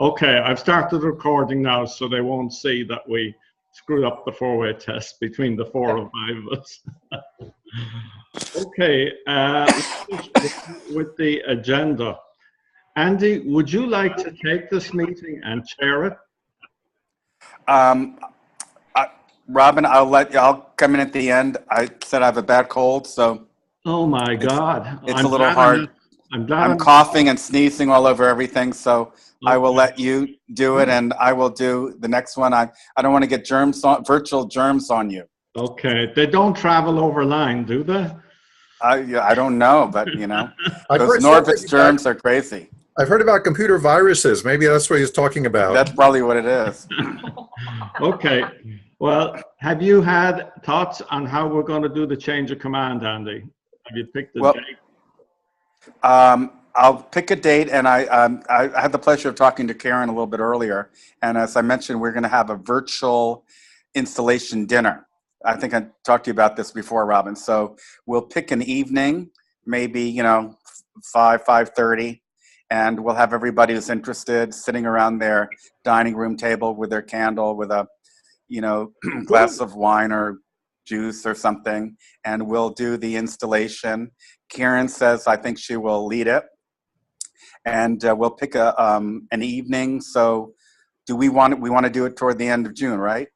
Okay, I've started recording now, so they won't see that we screwed up the four-way test between the four or five of us. Okay, with the agenda. Andy, would you like to take this meeting and chair it? Robin, I'll come in at the end. I said I have a bad cold, so. Oh my God. It's a little hard. I'm coughing and sneezing all over everything, so okay. I will let you do it, and I will do the next one. I don't want to get virtual germs on you. Okay, they don't travel over line, do they? I don't know, but you know, those Norvis germs are crazy. I've heard about computer viruses. Maybe that's what he's talking about. That's probably what it is. Okay. Well, have you had thoughts on how we're going to do the change of command, Andy? Have you picked the date? I'll pick a date, and I had the pleasure of talking to Karen a little bit earlier. And as I mentioned, we're going to have a virtual installation dinner. I think I talked to you about this before, Robin. So we'll pick an evening, maybe 5:30. And we'll have everybody who's interested sitting around their dining room table with their candle, with a, glass of wine or juice or something, and we'll do the installation. Karen says I think she will lead it, and we'll pick an evening. So, we want to do it toward the end of June, right?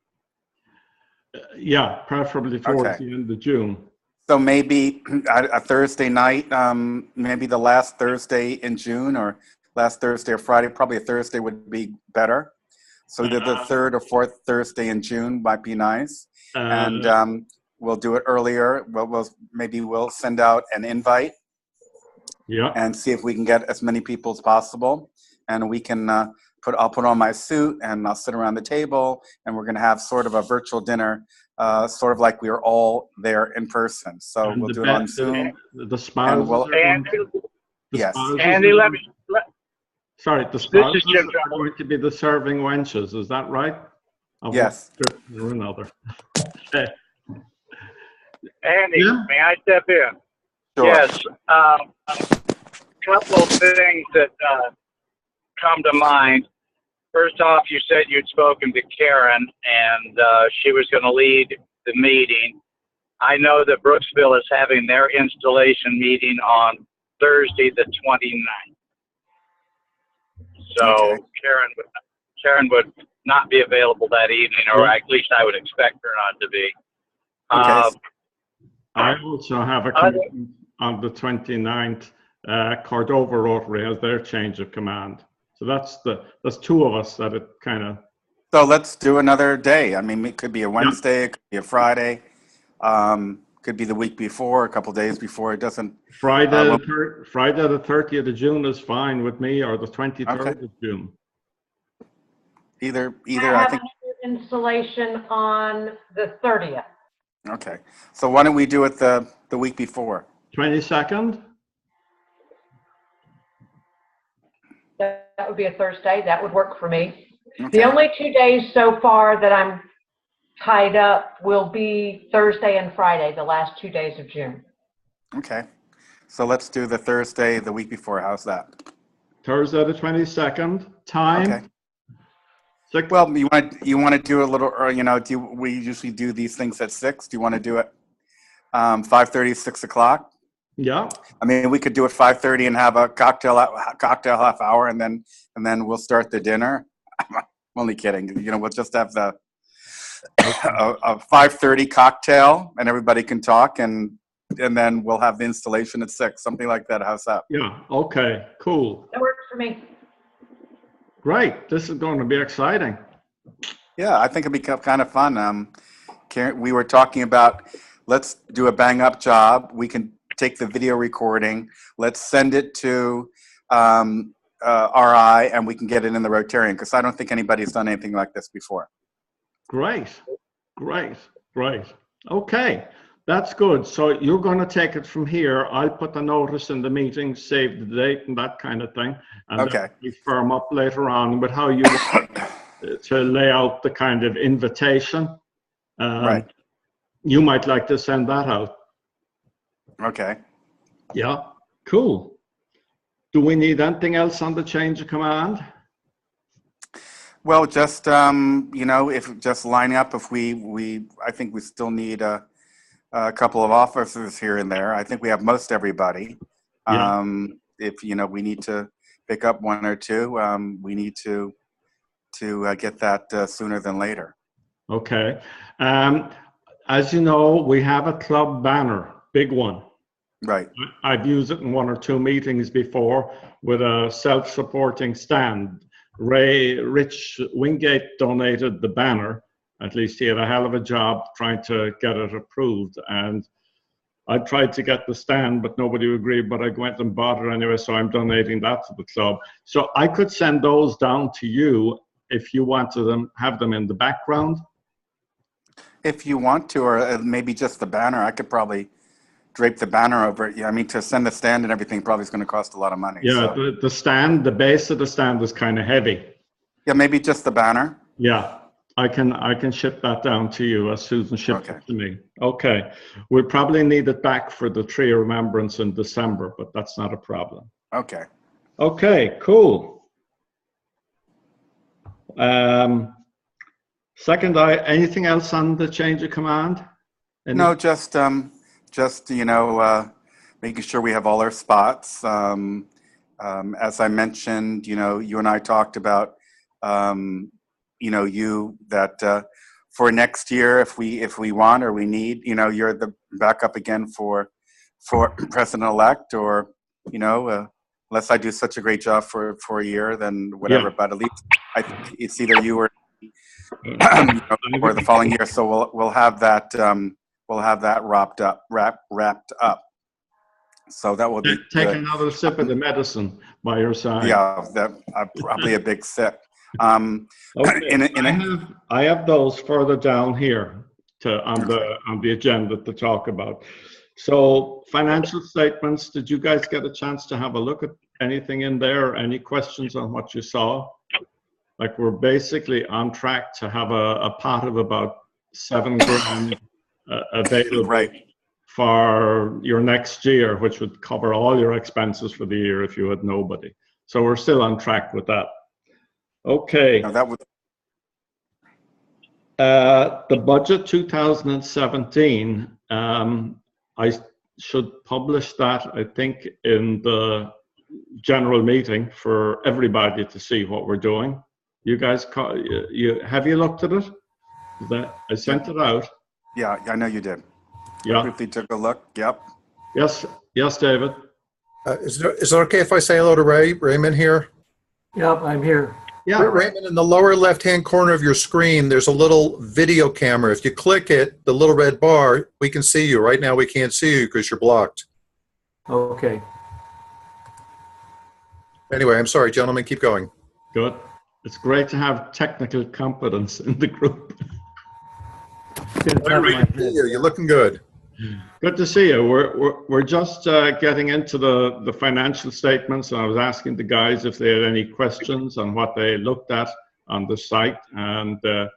Yeah, preferably towards the end of June. So maybe a Thursday night, maybe the last Thursday in June, or last Thursday or Friday. Probably a Thursday would be better. So either the third or fourth Thursday in June might be nice. And we'll do it earlier. Maybe we'll send out an invite. Yeah. And see if we can get as many people as possible. And we can I'll put on my suit and I'll sit around the table, and we're going to have sort of a virtual dinner. Sort of like we were all there in person. So we'll do it on Zoom. The spouses yes. Andy, sorry, the spouses are going to be the serving wenches. Is that right? Yes. Or another. Okay. Andy, may I step in? Sure. Yes. A couple of things that come to mind. First off, you said you'd spoken to Karen, and she was going to lead the meeting. I know that Brooksville is having their installation meeting on Thursday, the 29th. So okay. Karen would not be available that evening, or at least I would expect her not to be. Okay. I also have a commitment on the 29th. Cordova Rotary has their change of command. So that's two of us that it kind of. So let's do another day. I mean, it could be a Wednesday, it could be a Friday, could be the week before, a couple days before. It doesn't. Friday the 30th of June is fine with me, or the 23rd of June. Either I think installation on the 30th. Okay, so why don't we do it the week before? 22nd. That would be a Thursday. That would work for me. Okay. The only 2 days so far that I'm tied up will be Thursday and Friday, the last 2 days of June. Okay. So let's do the Thursday, the week before. How's that? Thursday the 22nd. Time? Okay. Well, you want to do a little, or we usually do these things at 6. Do you want to do it 5:30, 6 o'clock? Yeah. I mean, we could do it 5:30 and have a cocktail half hour, and then we'll start the dinner. I'm only kidding. We'll just have a 5:30 cocktail, and everybody can talk, and then we'll have the installation at 6, something like that. How's that? Yeah. Okay. Cool. That works for me. Great. This is going to be exciting. Yeah, I think it'd be kind of fun. Karen, we were talking about, let's do a bang up job. We can take the video recording. Let's send it to RI, and we can get it in the Rotarian, because I don't think anybody's done anything like this before. Great. Okay, that's good. So you're going to take it from here. I'll put the notice in the meeting, save the date and that kind of thing. And okay. We firm up later on with how you want to lay out the kind of invitation. Right. You might like to send that out. Okay. Yeah, cool. Do we need anything else on the change of command? Well, just if just line up. If I think we still need a couple of officers here and there. I think we have most everybody. Yeah. If we need to pick up one or two, we need to get that sooner than later. Okay. As you know, we have a club banner, big one. Right. I've used it in one or two meetings before with a self-supporting stand. Rich Wingate donated the banner. At least he had a hell of a job trying to get it approved. And I tried to get the stand, but nobody agreed, but I went and bought it anyway, so I'm donating that to the club. So I could send those down to you if you want to have them in the background. If you want to, or maybe just the banner, I could probably drape the banner over it. Yeah, I mean, to send the stand and everything probably is going to cost a lot of money. Yeah, so. the stand, the base of the stand is kind of heavy. Yeah, maybe just the banner. Yeah, I can ship that down to you as Susan shipped Okay. it to me. Okay, we probably need it back for the Tree of Remembrance in December, but that's not a problem. Okay. Okay, cool. Second, anything else on the change of command? No, just making sure we have all our spots. As I mentioned, you and I talked about, that for next year, if we want or we need, you're the backup again for president-elect, or unless I do such a great job for a year, then whatever. Yeah. But at least I think it's either you or or the following year. So we'll have that. We'll have that wrapped up. So that will be Take good. another sip of the medicine by your side. Yeah, that probably a big sip. Okay. I have those further down here on the agenda to talk about. So financial statements, did you guys get a chance to have a look at anything in there? Any questions on what you saw? Like, we're basically on track to have a pot of about $7,000 available Right. for your next year, which would cover all your expenses for the year if you had nobody. So we're still on track with that. Okay. No, that was The budget 2017, I should publish that, I think, in the general meeting for everybody to see what we're doing. You guys, have you looked at it? I sent it out. Yeah, I know you did. Yeah. Briefly took a look. Yep. Yes, David. Is it okay if I say hello to Raymond here? Yep, I'm here. Yeah. Raymond, in the lower left-hand corner of your screen, there's a little video camera. If you click it, the little red bar, we can see you. Right now, we can't see you because you're blocked. Okay. Anyway, I'm sorry, gentlemen. Keep going. Good. It's great to have technical competence in the group. You're looking good. Good to see you. We're just getting into the financial statements, and I was asking the guys if they had any questions on what they looked at on the site, and there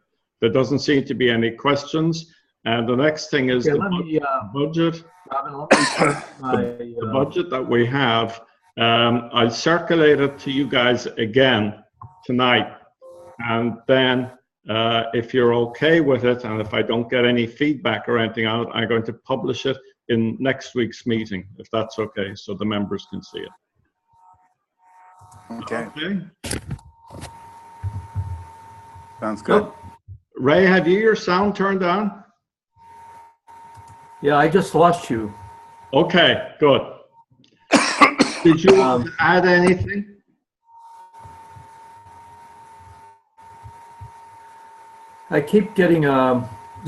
doesn't seem to be any questions. And the next thing is Okay, the budget. Robin, let me check The budget that we have. I'll circulate it to you guys again tonight, and then if you're okay with it, and if I don't get any feedback or anything out, I'm going to publish it in next week's meeting, if that's okay, so the members can see it. Okay. Okay. Sounds good. Ray, have you your sound turned on? Yeah, I just lost you. Okay, good. Did you want to add anything? I keep getting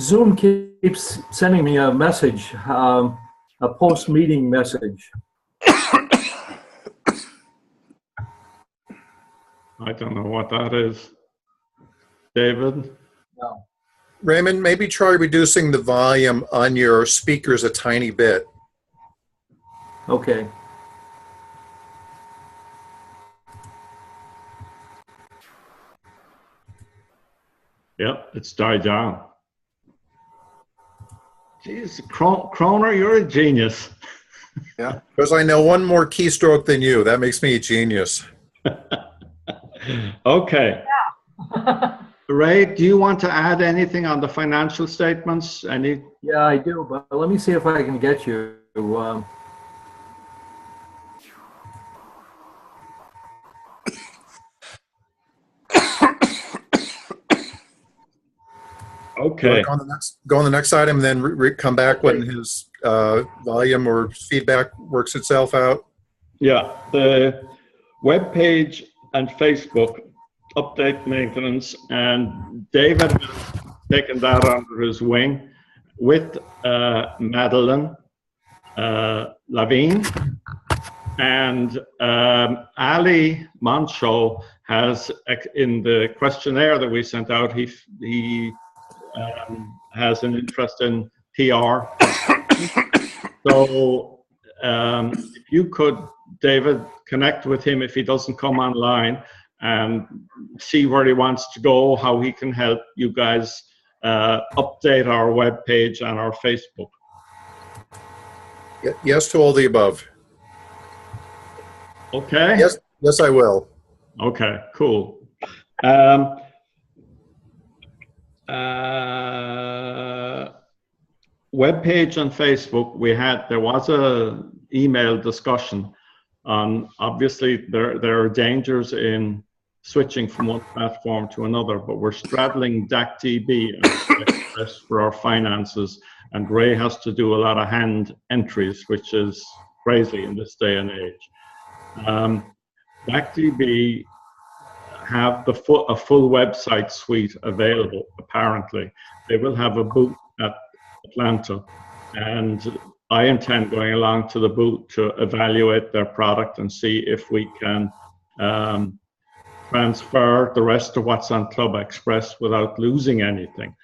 Zoom keeps sending me a message, a post-meeting message. I don't know what that is. David? No. Raymond, maybe try reducing the volume on your speakers a tiny bit. Okay. Yep, it's died down. Jeez, Kroner, you're a genius. Yeah. Because I know one more keystroke than you. That makes me a genius. Okay. Ray, do you want to add anything on the financial statements? Any? Yeah, I do, but let me see if I can get you. Okay. Go on the next item, and then come back when his volume or feedback works itself out. Yeah, the web page and Facebook update maintenance, and David has taken that under his wing with Madeline Lavine, and Ali Moncho has, in the questionnaire that we sent out, he has an interest in PR. So if you could, David, connect with him if he doesn't come online and see where he wants to go, how he can help you guys update our web page and our Facebook. Yes to all the above. Okay? Yes, I will. Okay, cool. Web page on Facebook, there was a email discussion on, obviously there are dangers in switching from one platform to another, but we're straddling DACDB and Express for our finances, and Ray has to do a lot of hand entries, which is crazy in this day and age. DACDB have a full website suite available, apparently. They will have a booth at Atlanta, and I intend going along to the booth to evaluate their product and see if we can transfer the rest of what's on Club Express without losing anything.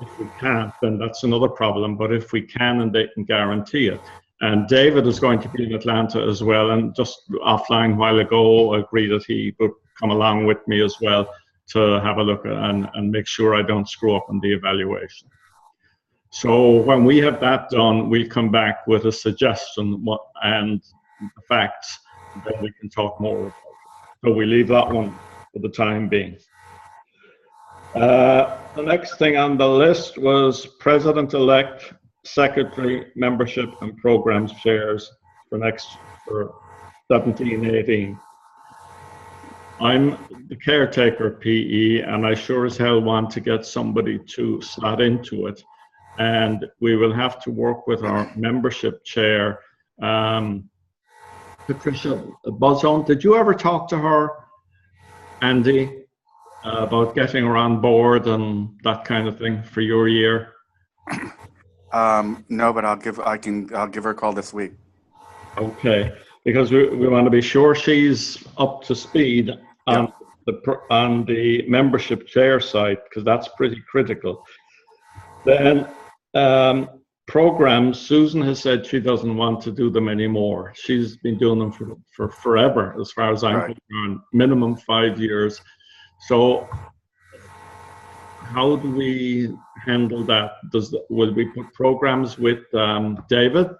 If we can't, then that's another problem, but if we can and they can guarantee it. And David is going to be in Atlanta as well, and just offline a while ago agreed that he would come along with me as well to have a look at and make sure I don't screw up on the evaluation. So when we have that done, we'll come back with a suggestion and the facts, and then we can talk more about it. So we leave that one for the time being. The next thing on the list was President-elect, Secretary, Membership and Programs Chairs for 17-18. I'm the caretaker PE, and I sure as hell want to get somebody to slot into it. And we will have to work with our membership chair, Patricia Bozzone. Did you ever talk to her, Andy, about getting her on board and that kind of thing for your year? No, but I'll give her a call this week. Okay, because we want to be sure she's up to speed on the membership chair side, because that's pretty critical. Then programs, Susan has said she doesn't want to do them anymore. She's been doing them for forever, as far as I'm concerned, minimum 5 years. So how do we handle that? Will we put programs with David?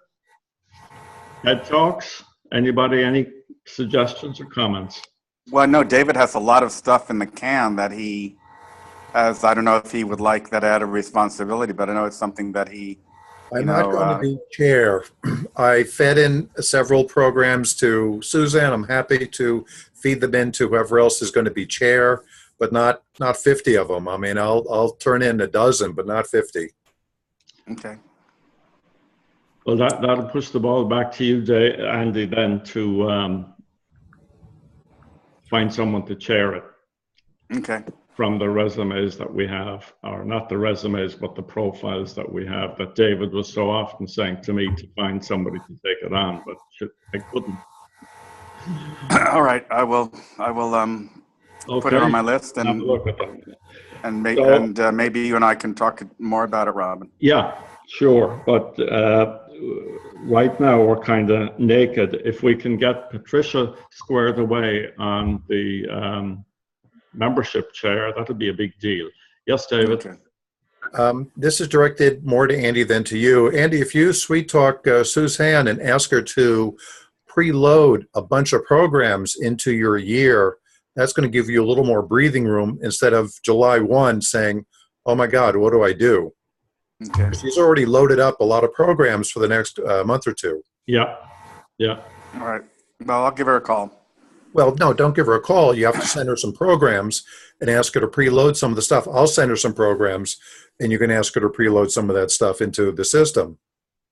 TED Talks? Anybody, any suggestions or comments? Well, no, David has a lot of stuff in the can that he has. I don't know if he would like that added responsibility, but I know it's something that he, I'm not going to be chair. I fed in several programs to Suzanne. I'm happy to feed them into whoever else is going to be chair, but not 50 of them. I mean, I'll turn in a dozen, but not 50. Okay. Well, that'll push the ball back to you, Andy, then to find someone to chair it. Okay. From the resumes that we have, or not the resumes, but the profiles that we have, that David was so often saying to me to find somebody to take it on, but I couldn't. All right, I will put it on my list, and have a look at them. And maybe you and I can talk more about it, Robin. Yeah, sure, but right now we're kind of naked. If we can get Patricia squared away on the membership chair, that'll be a big deal. Yes, David? Okay. This is directed more to Andy than to you. Andy, if you sweet talk Suzanne and ask her to preload a bunch of programs into your year, That's going to give you a little more breathing room instead of July 1 saying, oh my God, what do I do? Okay. She's already loaded up a lot of programs for the next month or two. Yeah, yeah. All right. Well, I'll give her a call. Well, no, don't give her a call. You have to send her some programs and ask her to preload some of the stuff. I'll send her some programs, and you can ask her to preload some of that stuff into the system.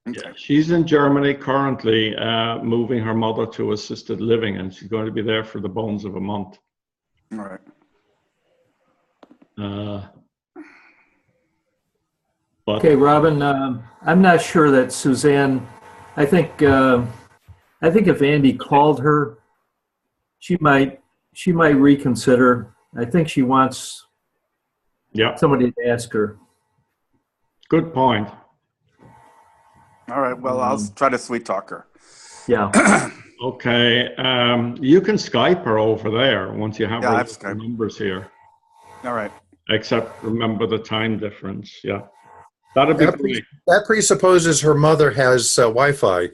Yeah, she's in Germany currently, moving her mother to assisted living, and she's going to be there for the bones of a month. All right. But Okay, Robin, I'm not sure that Suzanne, I think if Andy called her, she might reconsider. I think she wants yeah, somebody to ask her. good point. All right. Well, I'll try to sweet talk her. Yeah. Okay, you can Skype her over there once you have Yeah, her I've Skyped. numbers here. All right. Except remember the time difference. Yeah, that'd be great. That presupposes her mother has Wi-Fi.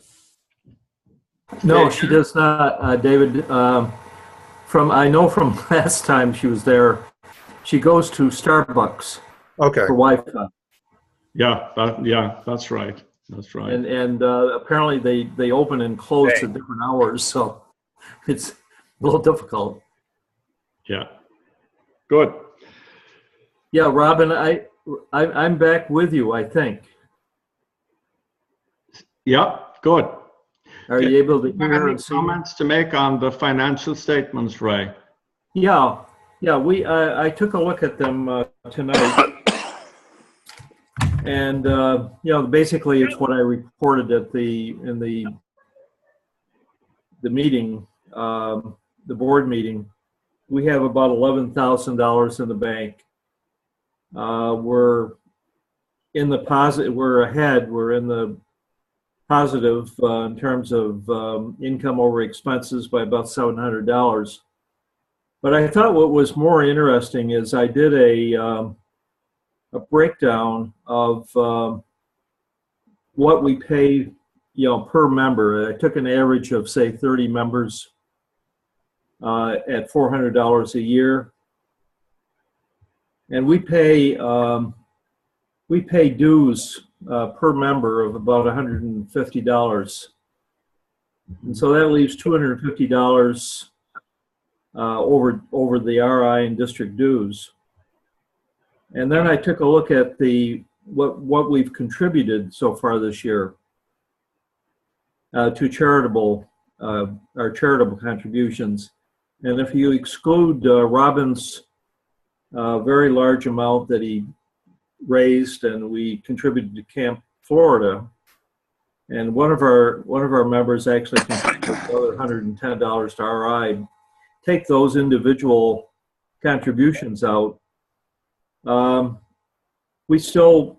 No, she does not, David. I know from last time she was there, she goes to Starbucks Okay. for Wi-Fi. Yeah, that's right. That's right. And apparently they open and close Hey. at different hours, so it's a little difficult. Yeah. Good. Yeah, Robin, I'm back with you, I think. Yeah, good. Are you able to hear Any and see me? comments to make on the financial statements, Ray? Yeah. I took a look at them tonight. And basically it's what I reported in the meeting, the board meeting. We have about $11,000 in the bank. We're in the positive. We're ahead. We're in the positive in terms of income over expenses by about $700. But I thought what was more interesting is I did a breakdown of what we pay, per member. I took an average of say 30 members at $400 a year, and we pay dues per member of about $150, and so that leaves $250 over the RI and district dues. And then I took a look at what we've contributed so far this year to our charitable contributions. And if you exclude Robin's very large amount that he raised and we contributed to Camp Florida, and one of our members actually contributed another $110 to RI, take those individual contributions out, we've so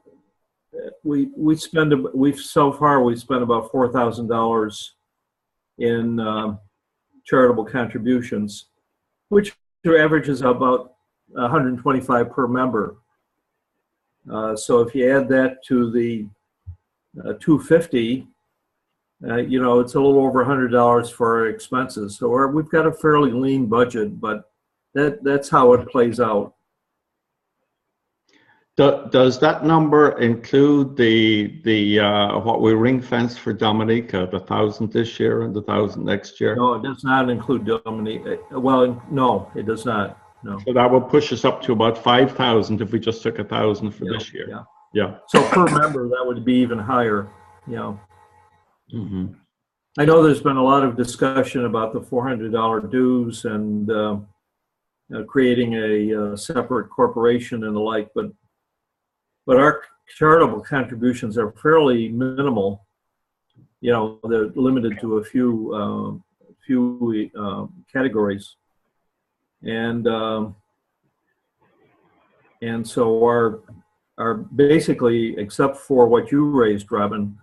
far spent about $4,000 in charitable contributions, which averages about 125 per member. So if you add that to the 250, it's a little over $100 for our expenses. So we've got a fairly lean budget, but that's how it plays out. Does that number include the what we ring fenced for Dominica, the 1,000 this year and the 1,000 next year? No, it does not include Dominica. Well, no, it does not. No. So that would push us up to about 5,000 if we just took 1,000 for this year. Yeah. Yeah. So per member, that would be even higher. Mm-hmm. I know there's been a lot of discussion about the $400 dues and creating a separate corporation and the like, but our charitable contributions are fairly minimal. They're limited to a few categories, and so our basically, except for what you raised, Robin,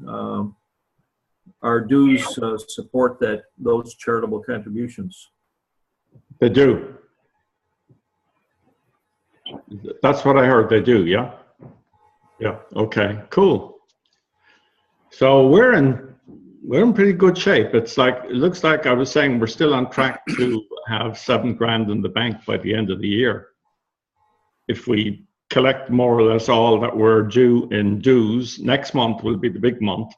our dues support those charitable contributions. They do. That's what I heard. They do. Yeah. Yeah. Okay. Cool. So we're in pretty good shape. It looks like I was saying we're still on track to have 7 grand in the bank by the end of the year. If we collect more or less all that we're due in dues, next month will be the big month.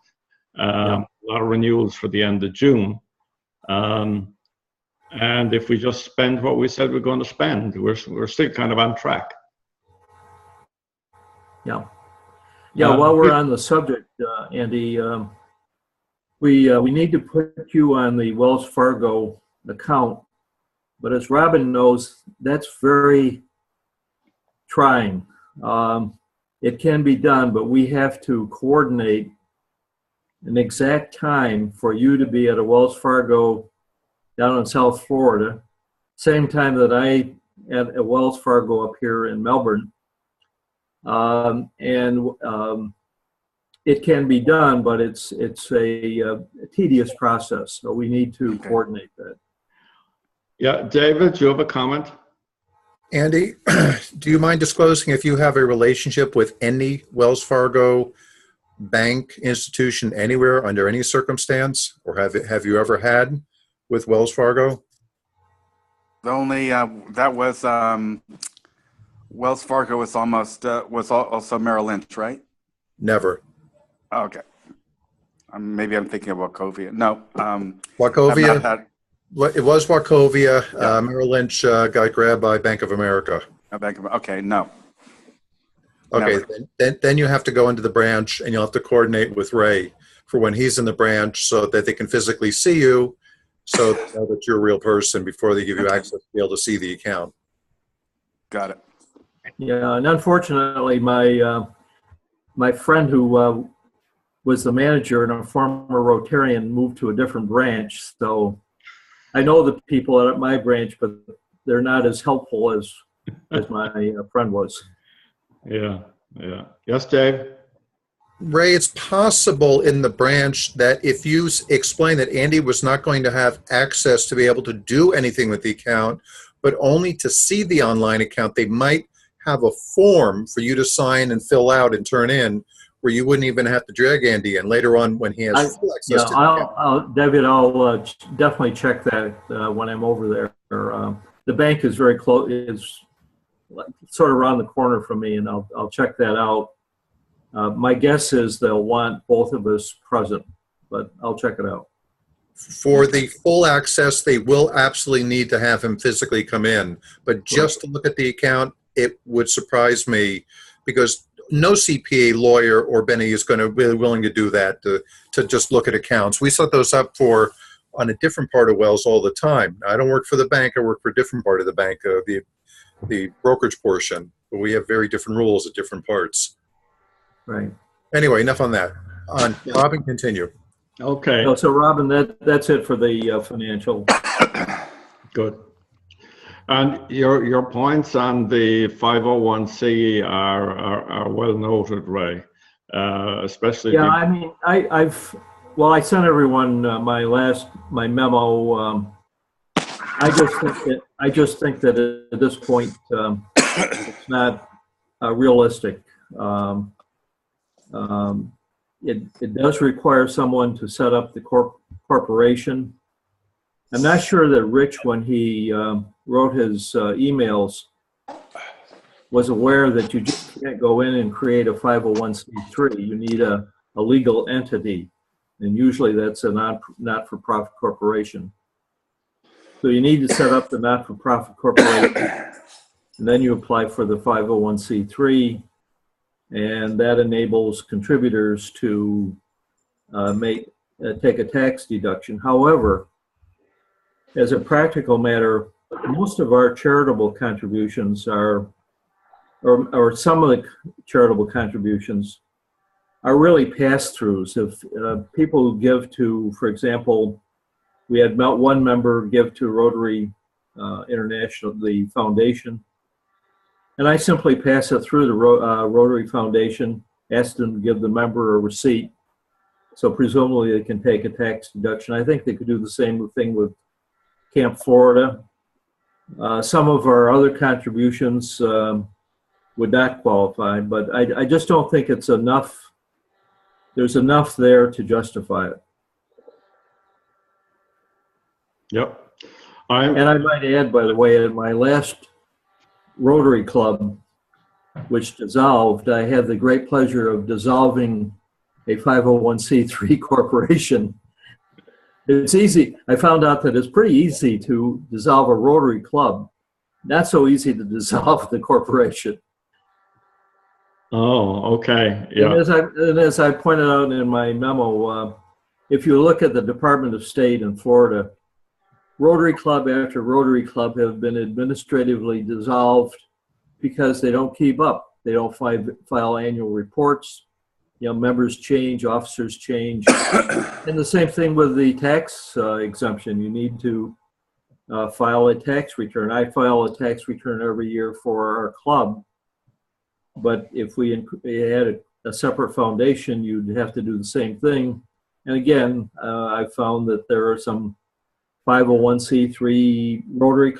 A lot of renewals for the end of June. And if we just spend what we said we're going to spend, we're still kind of on track. Yeah. Yeah, while we're on the subject, Andy, we need to put you on the Wells Fargo account. But as Robin knows, that's very trying. It can be done, but we have to coordinate an exact time for you to be at a Wells Fargo down in South Florida, same time that I at a Wells Fargo up here in Melbourne. It can be done, but it's a tedious process, so we need to coordinate that. Yeah, David, do you have a comment? Andy, do you mind disclosing if you have a relationship with any Wells Fargo bank institution anywhere under any circumstance, or have you ever had with Wells Fargo? The only that was Wells Fargo was almost was also Merrill Lynch, right? Never. Okay. Maybe I'm thinking of Wachovia. No. Wachovia. It was Wachovia. Yeah. Merrill Lynch got grabbed by Bank of America. Okay, no. Okay, then you have to go into the branch and you'll have to coordinate with Ray for when he's in the branch so that they can physically see you, so they know that you're a real person before they give you access to be able to see the account. Got it. Yeah, and unfortunately, my friend who was the manager and a former Rotarian moved to a different branch, so I know the people at my branch, but they're not as helpful as my friend was. Yeah, yeah. Yes, Dave? Ray, it's possible in the branch that if you explain that Andy was not going to have access to be able to do anything with the account, but only to see the online account, they might have a form for you to sign and fill out and turn in where you wouldn't even have to drag Andy in later on when he has full access to the account. David, I'll definitely check that when I'm over there. The bank is very close, is sort of around the corner from me, and I'll check that out. My guess is they'll want both of us present, but I'll check it out. For the full access, they will absolutely need to have him physically come in. But just to look at the account, it would surprise me because no CPA, lawyer, or Benny is going to be willing to do that, to just look at accounts. We set those up on a different part of Wells all the time. I don't work for the bank. I work for a different part of the bank, the brokerage portion. But we have very different rules at different parts. Right. Anyway, enough on that. Robin, continue. Okay. So Robin, that's it for the financial. Good. And your points on the 501c are well noted, Ray. Especially. Yeah, I mean, I sent everyone my memo. I just think that at this point it's not realistic. It does require someone to set up the corporation. I'm not sure that Rich, when he wrote his emails, was aware that you just can't go in and create a 501c3. You need a legal entity, and usually that's a not-for-profit corporation. So you need to set up the not-for-profit corporation, and then you apply for the 501c3, and that enables contributors to take a tax deduction. However, as a practical matter, most of our charitable contributions or some of the charitable contributions are really pass-throughs. If people who give to, for example, we had one member give to Rotary International, the foundation, and I simply pass it through the Rotary Foundation, ask them to give the member a receipt, so presumably they can take a tax deduction. I think they could do the same thing with Camp Florida. Some of our other contributions would not qualify, but I just don't think it's enough. There's enough there to justify it. Yep. I'm, And I might add, by the way, at my last Rotary Club, which dissolved, I had the great pleasure of dissolving a 501c3 corporation. It's easy. I found out that it's pretty easy to dissolve a Rotary Club. Not so easy to dissolve the corporation. oh, okay, And yeah. as I pointed out in my memo, if you look at the Department of State in Florida, Rotary Club after Rotary Club have been administratively dissolved because they don't keep up. They don't file annual reports. You know, members change, officers change. And the same thing with the tax exemption. You need to file a tax return. I file a tax return every year for our club. But if we had a separate foundation, you'd have to do the same thing. And again, I found that there are some 501c3 Rotary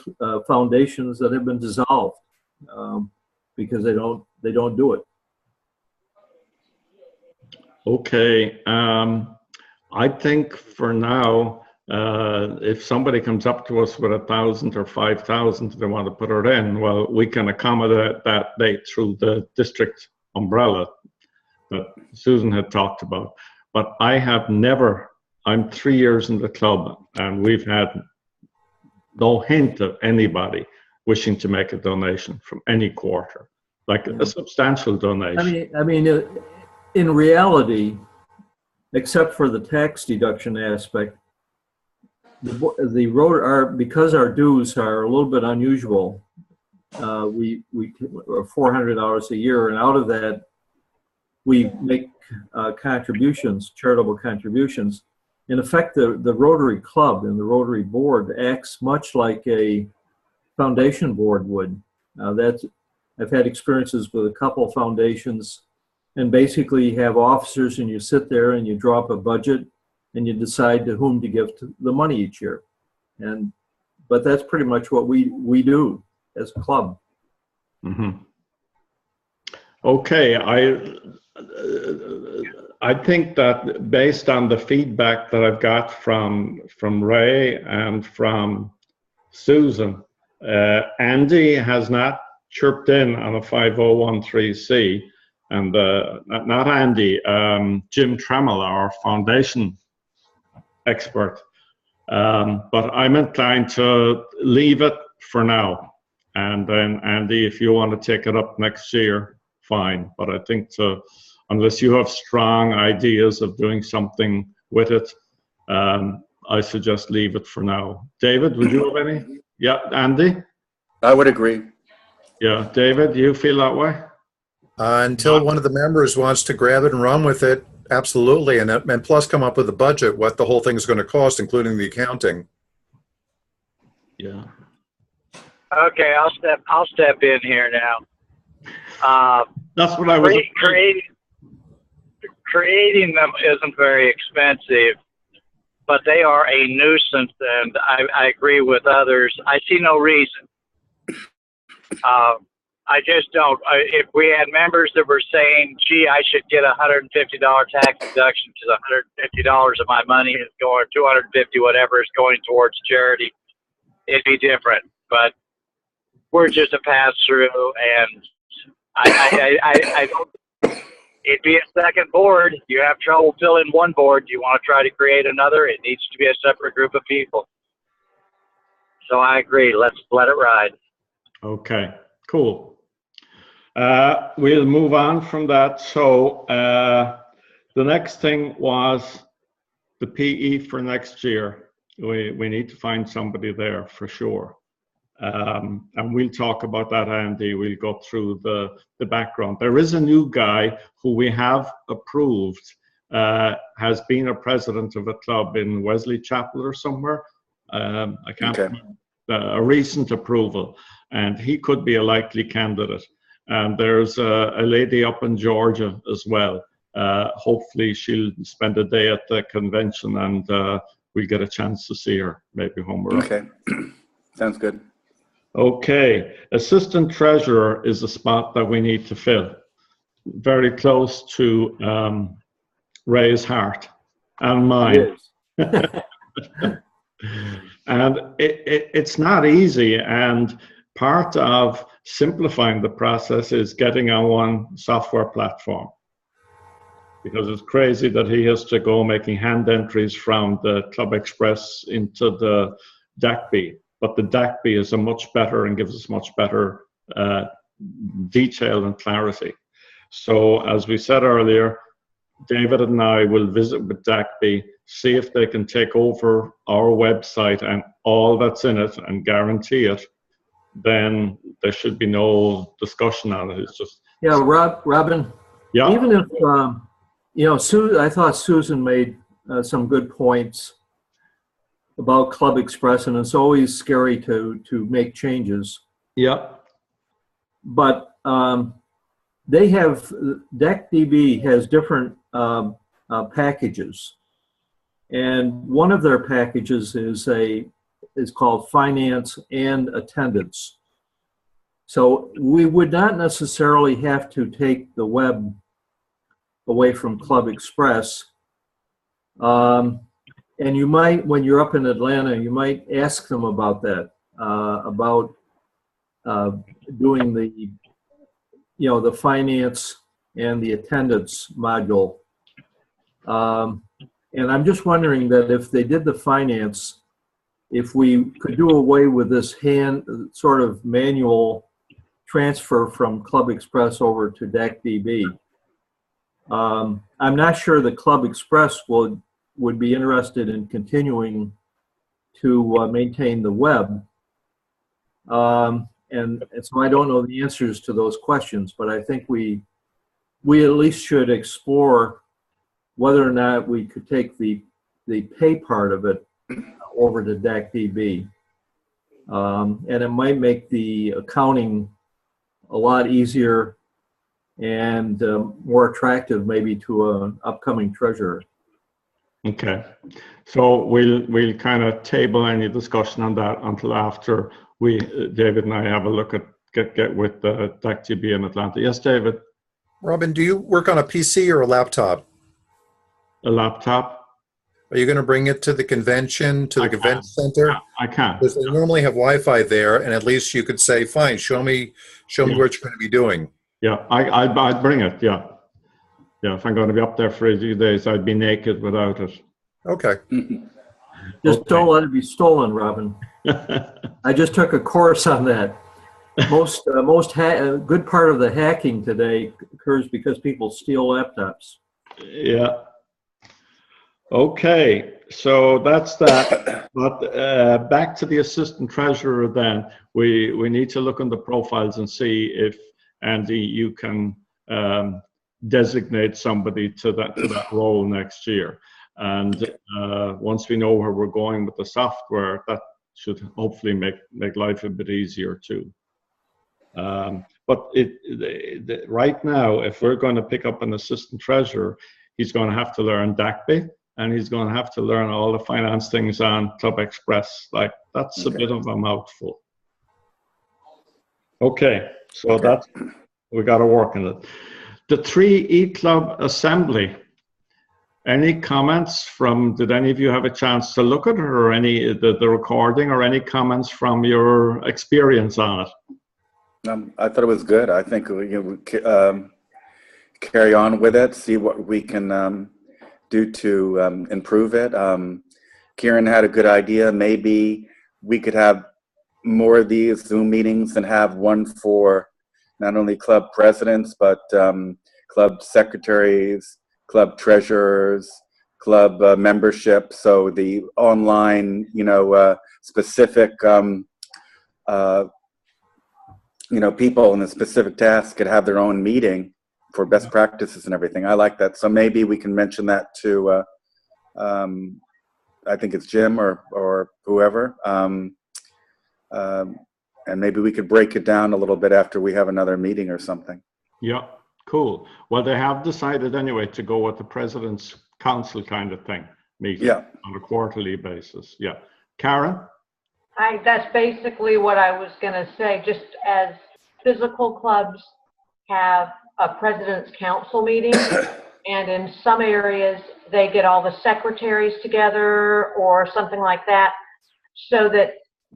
foundations that have been dissolved because they don't do it. Okay, I think for now, if somebody comes up to us with 1,000 or 5,000 they want to put it in, well, we can accommodate that date through the district umbrella that Susan had talked about. But I have never, I'm 3 years in the club, and we've had no hint of anybody wishing to make a donation from any quarter, like a substantial donation. I mean, in reality, except for the tax deduction aspect, because our dues are a little bit unusual. We are $400 a year, and out of that, we make contributions, charitable contributions. In effect, the Rotary Club and the Rotary Board acts much like a foundation board would. I've had experiences with a couple foundations, and basically you have officers and you sit there and you draw up a budget and you decide to whom to give the money each year. But that's pretty much what we do as a club. Mm-hmm. Okay, I think that based on the feedback that I've got from Ray and from Susan, Andy has not chirped in on a 5013C, and not Andy, Jim Tremel, our foundation expert. But I'm inclined to leave it for now. And then, Andy, if you want to take it up next year, fine. But I think unless you have strong ideas of doing something with it, I suggest leave it for now. David, would you have any? Yeah, Andy? I would agree. Yeah, David, you feel that way? Until one of the members wants to grab it and run with it, absolutely. And plus come up with a budget, what the whole thing is going to cost, including the accounting. Yeah. Okay, I'll step in here now. That's what I was. Creating them isn't very expensive, but they are a nuisance, and I agree with others. I see no reason. I just don't. If we had members that were saying, gee, I should get a $150 tax deduction because $150 of my money is going, $250, whatever is going towards charity, it'd be different. But we're just a pass-through, and I don't. It'd be a second board. You have trouble filling one board. You want to try to create another, it needs to be a separate group of people. So I agree. Let's let it ride. Okay, cool. We'll move on from that. So the next thing was the PE for next year. We need to find somebody there for sure. And we'll talk about that, Andy. We'll go through the background. There is a new guy who we have approved, has been a president of a club in Wesley Chapel or somewhere. I can't remember. A recent approval, and he could be a likely candidate. And there's a lady up in Georgia as well. Hopefully she'll spend a day at the convention, and we'll get a chance to see her maybe when we're Okay, sounds good. Okay, assistant treasurer is a spot that we need to fill. Very close to Ray's heart and mine. And it's not easy. And part of simplifying the process is getting on one software platform. Because it's crazy that he has to go making hand entries from the Club Express into the DACB. But the DACB is a much better and gives us much better detail and clarity. So as we said earlier, David and I will visit with DACB, see if they can take over our website and all that's in it and guarantee it. Then there should be no discussion on it. It's just Robin. Yeah. Even if I thought Susan made some good points about Club Express, and it's always scary to make changes. Yeah. But they have DACDB has different packages, and one of their packages is called Finance and Attendance. So we would not necessarily have to take the web away from Club Express. And you might, when you're up in Atlanta, you might ask them about that, about doing the finance and the attendance module. And I'm just wondering that if they did the finance, if we could do away with this sort of manual transfer from Club Express over to DACDB. I'm not sure that Club Express would be interested in continuing to maintain the web. And so I don't know the answers to those questions, but I think we at least should explore whether or not we could take the pay part of it over to DACDB. And it might make the accounting a lot easier and more attractive maybe to an upcoming treasurer. Okay, so we'll kind of table any discussion on that until after David and I have a look at get with the DACDB in Atlanta. Yes, David. Robin, do you work on a PC or a laptop? A laptop. Are you going to bring it to the convention, to the convention center? I can. Because they normally have Wi-Fi there, and at least you could say, "Fine, show me what you're going to be doing." Yeah, I'd bring it. Yeah, if I'm going to be up there for a few days, I'd be naked without it. Okay. Just don't let it be stolen, Robin. I just took a course on that. Good part of the hacking today occurs because people steal laptops. Yeah. Okay, so that's that. But back to the assistant treasurer then. We need to look on the profiles and see if, Andy, you can designate somebody to that role next year. And once we know where we're going with the software, that should hopefully make life a bit easier too. But right now, if we're going to pick up an assistant treasurer, he's going to have to learn DACB, and he's going to have to learn all the finance things on Club Express. Like, that's a bit of a mouthful. Okay, so that's, we got to work on it. The 3 eClub Assembly. Any comments did any of you have a chance to look at it, or the recording, or any comments from your experience on it? I thought it was good. I think we carry on with it, see what we can do to improve it. Kieran had a good idea. Maybe we could have more of these Zoom meetings and have one for not only club presidents, but club secretaries, club treasurers, club membership. So the online, specific, people in a specific task could have their own meeting for best practices and everything. I like that. So maybe we can mention that to, I think it's Jim or whoever. And maybe we could break it down a little bit after we have another meeting or something. Yeah, cool. Well, they have decided anyway to go with the President's Council kind of thing, meeting on a quarterly basis. Yeah. Karen? That's basically what I was going to say. Just as physical clubs have a President's Council meeting, and in some areas they get all the secretaries together or something like that. so that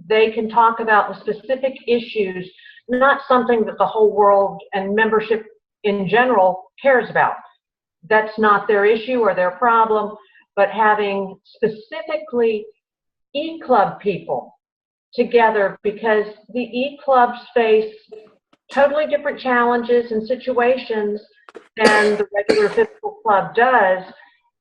they can talk about the specific issues, not something that the whole world and membership in general cares about. That's not their issue or their problem, but having specifically E-Club people together, because the E-Clubs face totally different challenges and situations than the regular physical club does,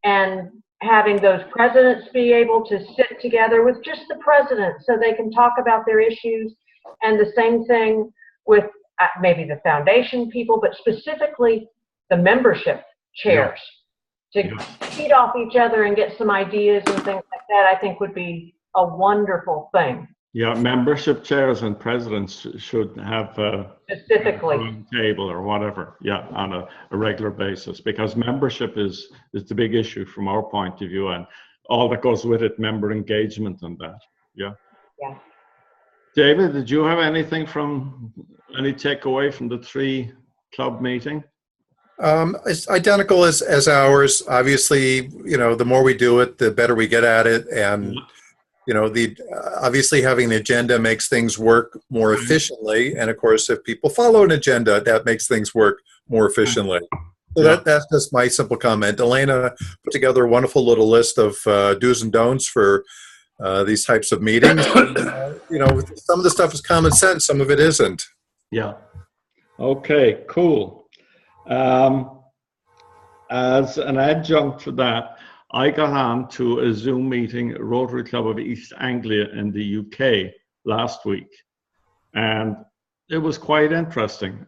and having those presidents be able to sit together with just the president so they can talk about their issues, and the same thing with maybe the foundation people, but specifically the membership chairs, to feed off each other and get some ideas and things like that, I think would be a wonderful thing. Yeah, membership chairs and presidents should have Specifically. a table or whatever, yeah, on a regular basis, because membership is the big issue from our point of view, and all that goes with it, member engagement and that. Yeah. David, did you have any takeaway from the 3 club meeting? It's identical as ours. Obviously, the more we do it, the better we get at it. And, obviously having the agenda makes things work more efficiently. And of course, if people follow an agenda, that makes things work more efficiently. So that's just my simple comment. Elena put together a wonderful little list of do's and don'ts for these types of meetings. Some of the stuff is common sense, some of it isn't. Yeah. Okay, cool. As an adjunct to that, I got on to a Zoom meeting at Rotary Club of East Anglia in the UK last week. And it was quite interesting.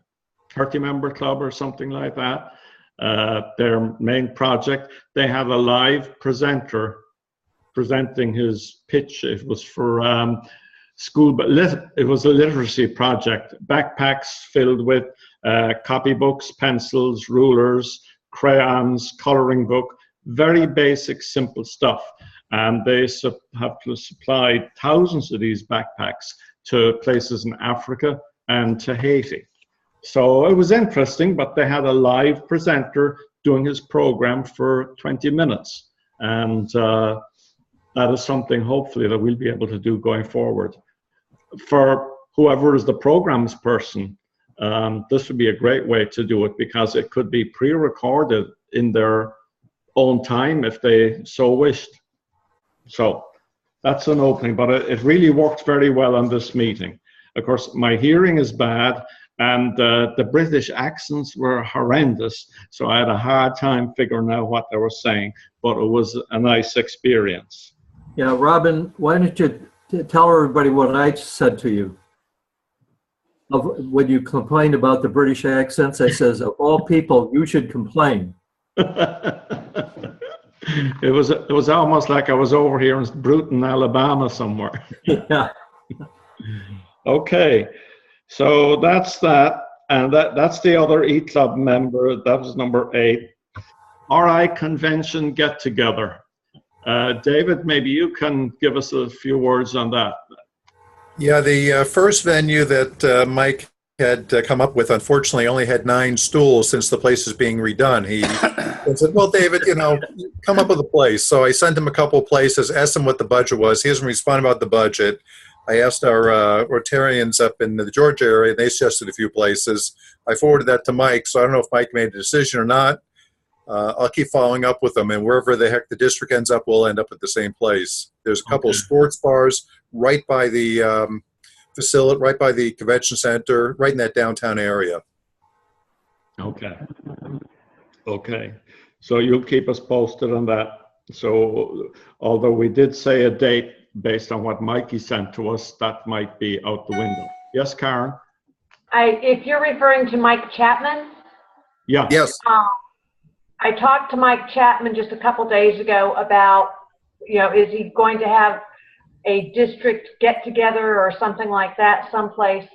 30-member club or something like that. Their main project, they had a live presenter presenting his pitch. It was for school, but it was a literacy project. Backpacks filled with copybooks, pencils, rulers, crayons, coloring book, very basic, simple stuff. And they have supplied thousands of these backpacks to places in Africa and to Haiti. So it was interesting, but they had a live presenter doing his program for 20 minutes. And that is something, hopefully, that we'll be able to do going forward. For whoever is the programs person, this would be a great way to do it, because it could be pre-recorded in their own time if they so wished. So that's an opening, but it really worked very well on this meeting. Of course, my hearing is bad, and the British accents were horrendous, so I had a hard time figuring out what they were saying, but it was a nice experience. Yeah, Robin, why don't you tell everybody what I said to you? When you complained about the British accents, I says, of all people, you should complain. It was almost like I was over here in Bruton, Alabama somewhere. Yeah. Okay, so that's that, and that's the other E-Club member. That was number 8. RI convention get together. David, maybe you can give us a few words on that. Yeah, the first venue that Mike had come up with, unfortunately, only had 9 stools since the place is being redone. He said, well, David, come up with a place. So I sent him a couple of places, asked him what the budget was. He hasn't responded about the budget. I asked our Rotarians up in the Georgia area, and they suggested a few places. I forwarded that to Mike, so I don't know if Mike made a decision or not. I'll keep following up with them, and wherever the heck the district ends up, we'll end up at the same place. There's a couple of sports bars right by the facility, right by the convention center, right in that downtown area. Okay. So you'll keep us posted on that. So although we did say a date based on what Mikey sent to us, that might be out the window. Yes, Karen? If you're referring to Mike Chapman? Yeah. Yes. I talked to Mike Chapman just a couple days ago about, is he going to have a district get-together or something like that someplace?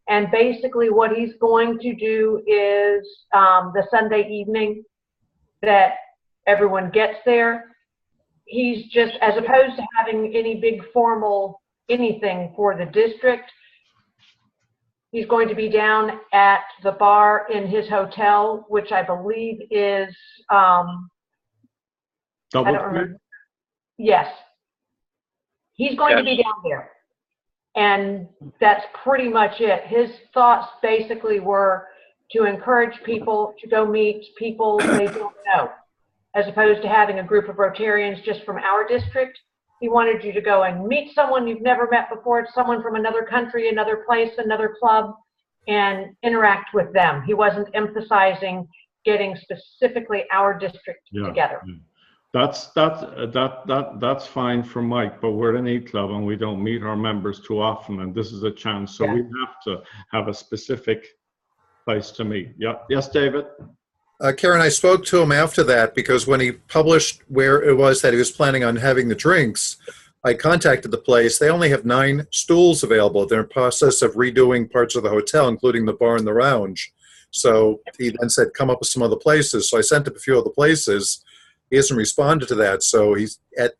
And basically what he's going to do is the Sunday evening that everyone gets there, he's just, as opposed to having any big formal anything for the district, he's going to be down at the bar in his hotel, which I believe is, I don't remember. Yes. He's going to be down there. And that's pretty much it. His thoughts basically were to encourage people to go meet people they don't know, as opposed to having a group of Rotarians just from our district. He wanted you to go and meet someone you've never met before, someone from another country, another place, another club, and interact with them. He wasn't emphasizing getting specifically our district together. Yeah. That's fine for Mike, but we're an E-club and we don't meet our members too often, and this is a chance, so we have to have a specific place to meet. Yeah. Yes, David? Karen, I spoke to him after that because when he published where it was that he was planning on having the drinks, I contacted the place. They only have 9 stools available. They're in the process of redoing parts of the hotel, including the bar and the lounge. So he then said, come up with some other places. So I sent him a few other places. He hasn't responded to that. So he's at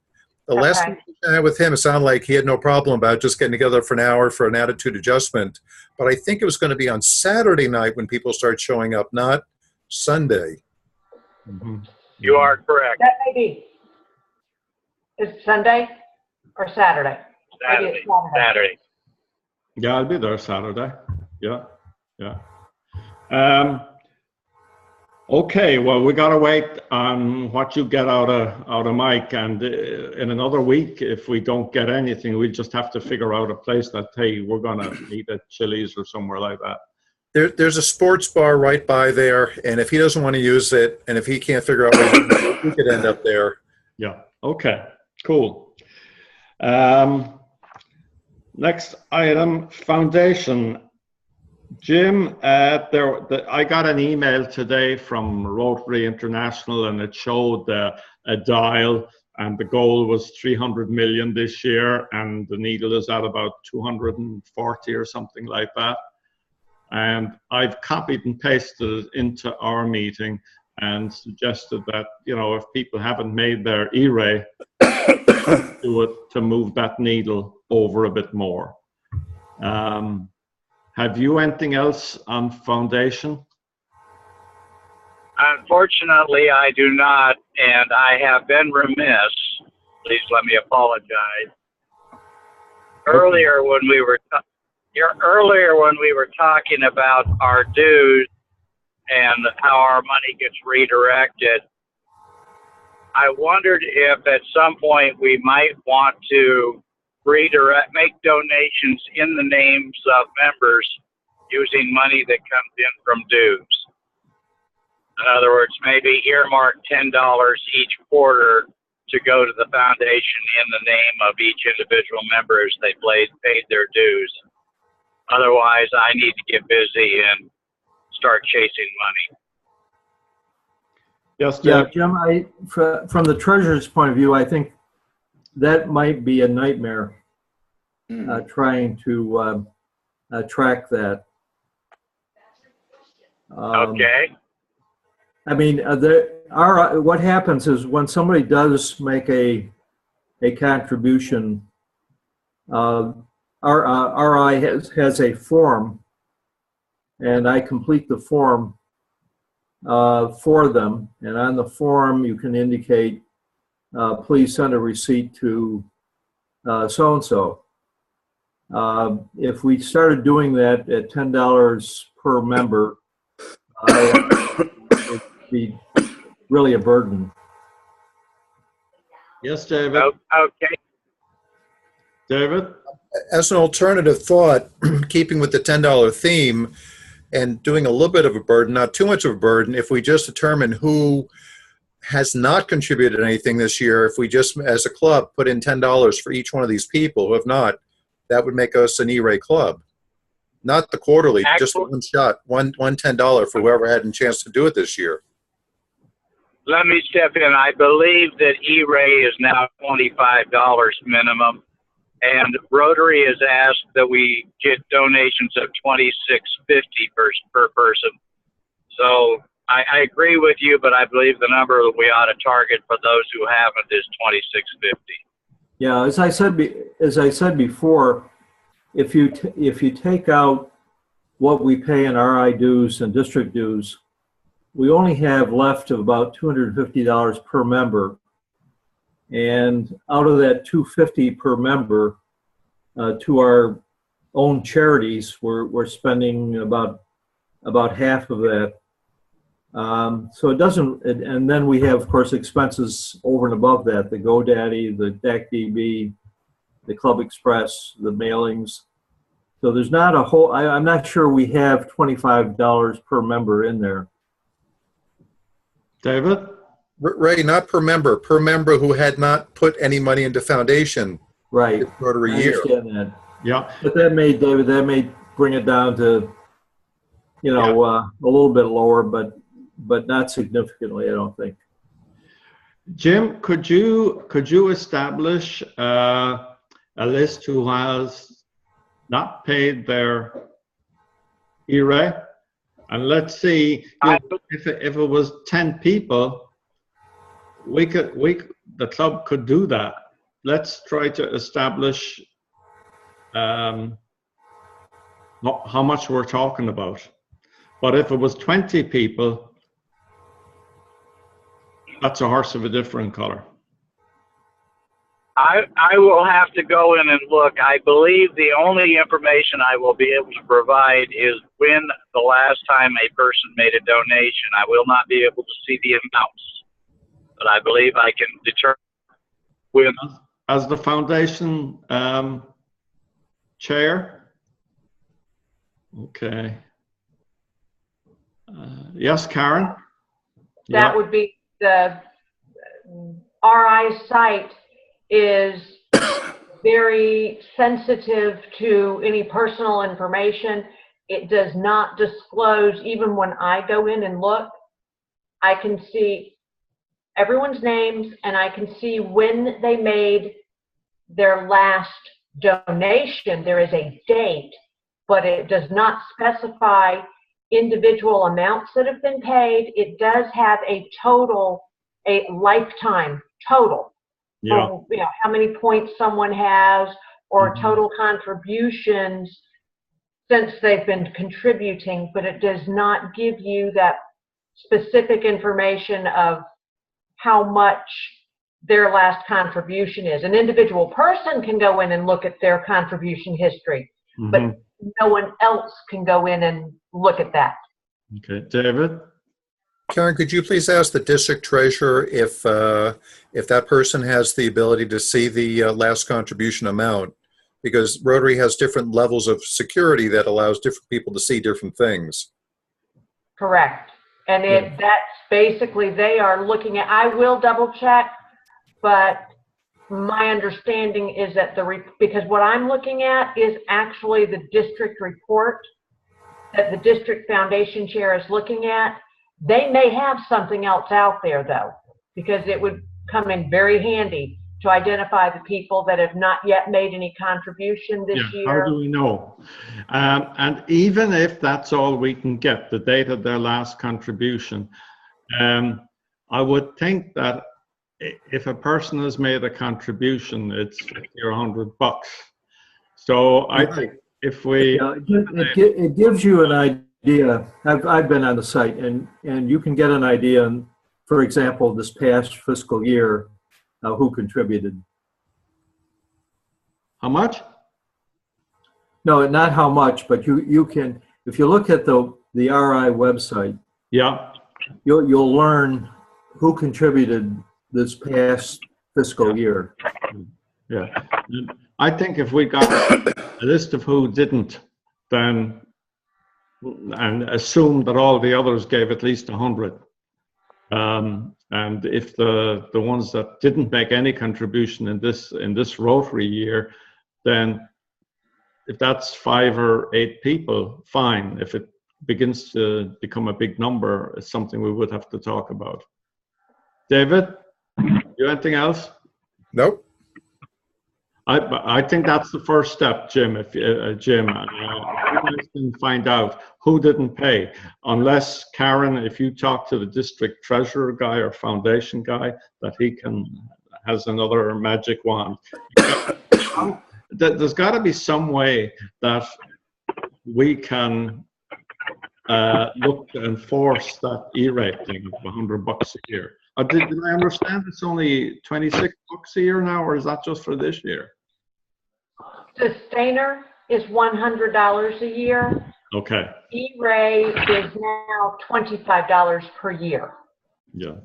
the last meeting I had with him, it sounded like he had no problem about just getting together for an hour for an attitude adjustment. But I think it was going to be on Saturday night when people start showing up, not Sunday. Mm-hmm. You are correct. That may be. Is it Sunday or Saturday? Maybe Saturday. it's Saturday. Yeah, I'll be there Saturday. Yeah. Okay, well, we gotta wait on what you get out of Mike, and in another week, if we don't get anything, we just have to figure out a place that, hey, we're gonna meet at Chili's or somewhere like that. There's a sports bar right by there, and if he doesn't want to use it, and if he can't figure out where he could end up there. Yeah. Okay. Cool. Next item: foundation. Jim, I got an email today from Rotary International, and it showed a dial, and the goal was 300 million this year, and the needle is at about 240 or something like that. And I've copied and pasted it into our meeting and suggested that, if people haven't made their E-ray, do it to move that needle over a bit more. Have you anything else on foundation? Unfortunately, I do not, and I have been remiss. Please let me apologize. Earlier when we were talking about our dues and how our money gets redirected, I wondered if at some point we might want to make donations in the names of members using money that comes in from dues. In other words, maybe earmark $10 each quarter to go to the foundation in the name of each individual member as they paid their dues. Otherwise, I need to get busy and start chasing money. Yes, Yeah, Jim. Jim, from the treasurer's point of view, I think that might be a nightmare, trying to track that. Okay. I mean, what happens is when somebody does make a contribution, RI has a form, and I complete the form for them. And on the form, you can indicate, please send a receipt to so-and-so. If we started doing that at $10 per member, it'd be really a burden. Yes, David. Okay. David? As an alternative thought, keeping with the $10 theme and doing a little bit of a burden, not too much of a burden, if we just determine who has not contributed anything this year, if we just, as a club, put in $10 for each one of these people who have not, that would make us an E-Ray club. Not the quarterly, just one shot, one $10 for whoever had a chance to do it this year. Let me step in. I believe that E-Ray is now $25 minimum, and Rotary has asked that we get donations of $26.50 per person. So I agree with you, but I believe the number that we ought to target for those who haven't is $26.50. Yeah, as I said before, if you take out what we pay in RI dues and district dues, we only have left of about $250 per member. And out of that $250 per member, to our own charities, we're spending about half of that. So it doesn't, and then we have, of course, expenses over and above that, the GoDaddy, the DACDB, the Club Express, the mailings. So there's not a whole, I'm not sure we have $25 per member in there. David? Ray, not per member who had not put any money into foundation. Right. Rotary I year. understand that. Yeah. But David, that may bring it down to, you know, a little bit lower, but not significantly, I don't think. Jim, could you establish a list who has not paid their E-Ray? And let's see, if it was 10 people, the club could do that. Let's try to establish how much we're talking about. But if it was 20 people, that's a horse of a different color. I will have to go in and look. I believe the only information I will be able to provide is when the last time a person made a donation. I will not be able to see the amounts, but I believe I can determine when. As the foundation chair? Okay. Yes, Karen? That would be the RI site is very sensitive to any personal information. It does not disclose, even when I go in and look, I can see everyone's names and I can see when they made their last donation. There is a date, but it does not specify individual amounts that have been paid. It does have a total, a lifetime total. Yeah. For, you know, how many points someone has or total contributions since they've been contributing, but it does not give you that specific information of how much their last contribution is. An individual person can go in and look at their contribution history, but no one else can go in and look at that. Okay, David? Karen, could you please ask the district treasurer if that person has the ability to see the last contribution amount? Because Rotary has different levels of security that allows different people to see different things. Correct. And that's basically, they are looking at, I will double check, but my understanding is that because what I'm looking at is actually the district report that the district foundation chair is looking at. They may have something else out there though, because it would come in very handy to identify the people that have not yet made any contribution this year. How do we know? And even if that's all we can get, the date of their last contribution, I would think that if a person has made a contribution, it's $50 or $100. So I think if we... it gives you an idea. I've been on the site, and you can get an idea, for example, this past fiscal year, who contributed. How much? No, not how much, but you can, if you look at the RI website, you'll learn who contributed this past fiscal year. Yeah, I think if we got a list of who didn't, then and assume that all the others gave at least 100. And if the ones that didn't make any contribution in this Rotary year, then if that's 5 or 8 people, fine. If it begins to become a big number, it's something we would have to talk about. David, you anything else? Nope. I think that's the first step, Jim. If Jim, you guys can find out who didn't pay, unless Karen, if you talk to the district treasurer guy or foundation guy, that he has another magic wand. There's got to be some way that we can look to enforce that E-rate thing of $100 a year. Did I understand it's only 26 bucks a year now, or is that just for this year? Sustainer is $100 a year. Okay. E-Ray is now $25 per year. Yeah.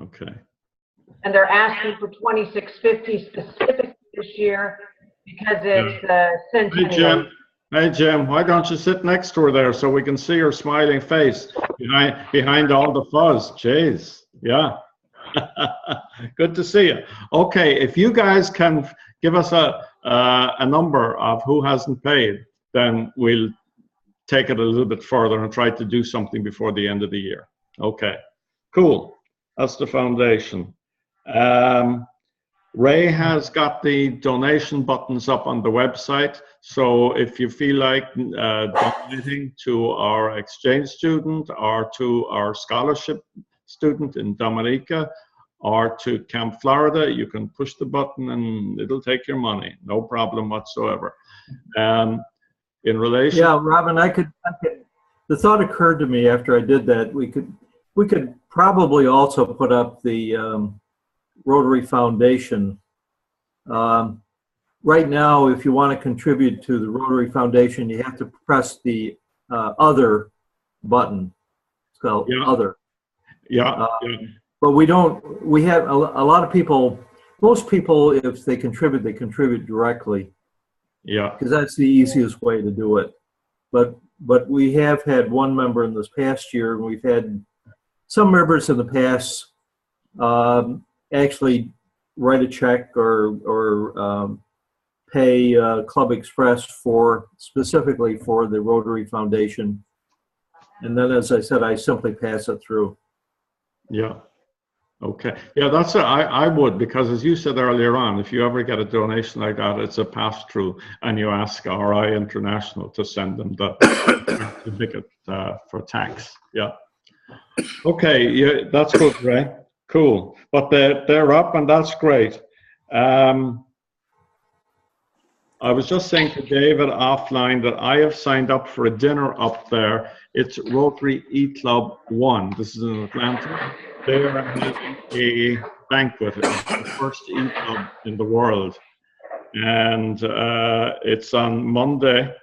Okay. And they're asking for $26.50 specific this year because it's the Hey centennial. Jim. Hey Jim, why don't you sit next to her there so we can see her smiling face behind all the fuzz? Jeez. Yeah. Good to see you. Okay, if you guys can give us a number of who hasn't paid, then we'll take it a little bit further and try to do something before the end of the year. Okay, cool. That's the foundation. Ray has got the donation buttons up on the website. So if you feel like donating to our exchange student or to our scholarship student in Dominica or to Camp Florida, you can push the button and it'll take your money. No problem whatsoever. In relation. Yeah, Robin, I could. The thought occurred to me after I did that. We could probably also put up the Rotary Foundation. Right now, if you want to contribute to the Rotary Foundation, you have to press the other button. It's called other. Yeah. But we don't. We have a lot of people. Most people, if they contribute directly. Yeah. Because that's the easiest way to do it. But we have had one member in this past year, and we've had some members in the past actually write a check or pay Club Express specifically for the Rotary Foundation. And then, as I said, I simply pass it through. Yeah. Okay. Yeah, that's I would, because as you said earlier on, if you ever get a donation like that, it's a pass-through, and you ask RI International to send them the certificate for tax. Yeah. Okay. Yeah, that's good, Ray. Cool. But they're up, and that's great. I was just saying to David offline that I have signed up for a dinner up there. It's Rotary E-Club 1. This is in Atlanta. They're having a banquet. It's the first E-Club in the world. And it's on Monday,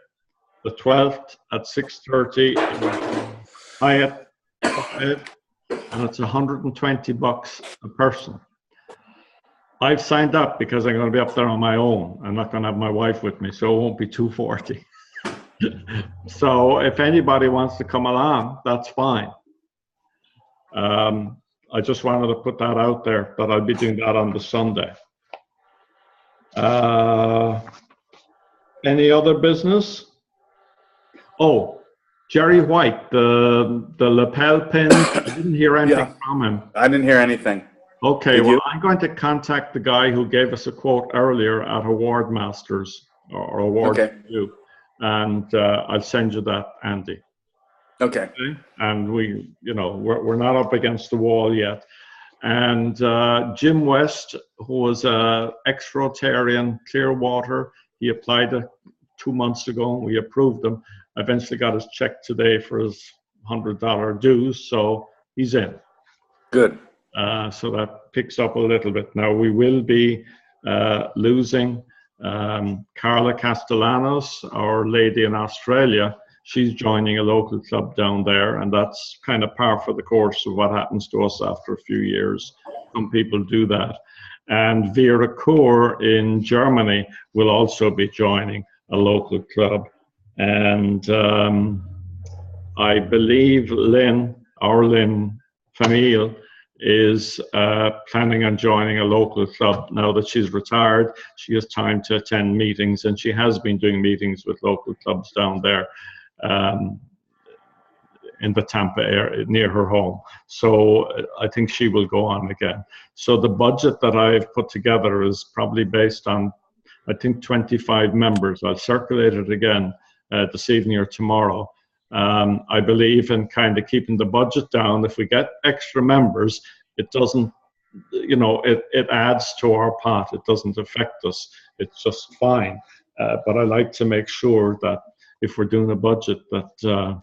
the 12th at 6:30 in Hyatt, and it's $120 a person. I've signed up because I'm going to be up there on my own. I'm not going to have my wife with me, so it won't be $240. So if anybody wants to come along, that's fine. I just wanted to put that out there, that I'll be doing that on the Sunday. Any other business? Oh, Jerry White, the lapel pins, I didn't hear anything from him. I didn't hear anything. Okay, well, I'm going to contact the guy who gave us a quote earlier at Award Masters, or Award Review, and I'll send you that, Andy. Okay. And we're not up against the wall yet. And Jim West, who was ex-Rotarian Clearwater, he applied 2 months ago, and we approved him. I eventually got his check today for his $100 dues, so he's in. Good. So that picks up a little bit. Now we will be losing Carla Castellanos, our lady in Australia. She's joining a local club down there, and that's kind of par for the course of what happens to us after a few years. Some people do that. And Vera Kur in Germany will also be joining a local club. And I believe our Lynn Famille, is planning on joining a local club. Now that she's retired, she has time to attend meetings, and she has been doing meetings with local clubs down there in the Tampa area near her home. So I think she will go on again. So the budget that I've put together is probably based on, I think, 25 members. I'll circulate it again this evening or tomorrow. I believe in kind of keeping the budget down. If we get extra members, it doesn't, it adds to our pot. It doesn't affect us. It's just fine. But I like to make sure that if we're doing a budget, that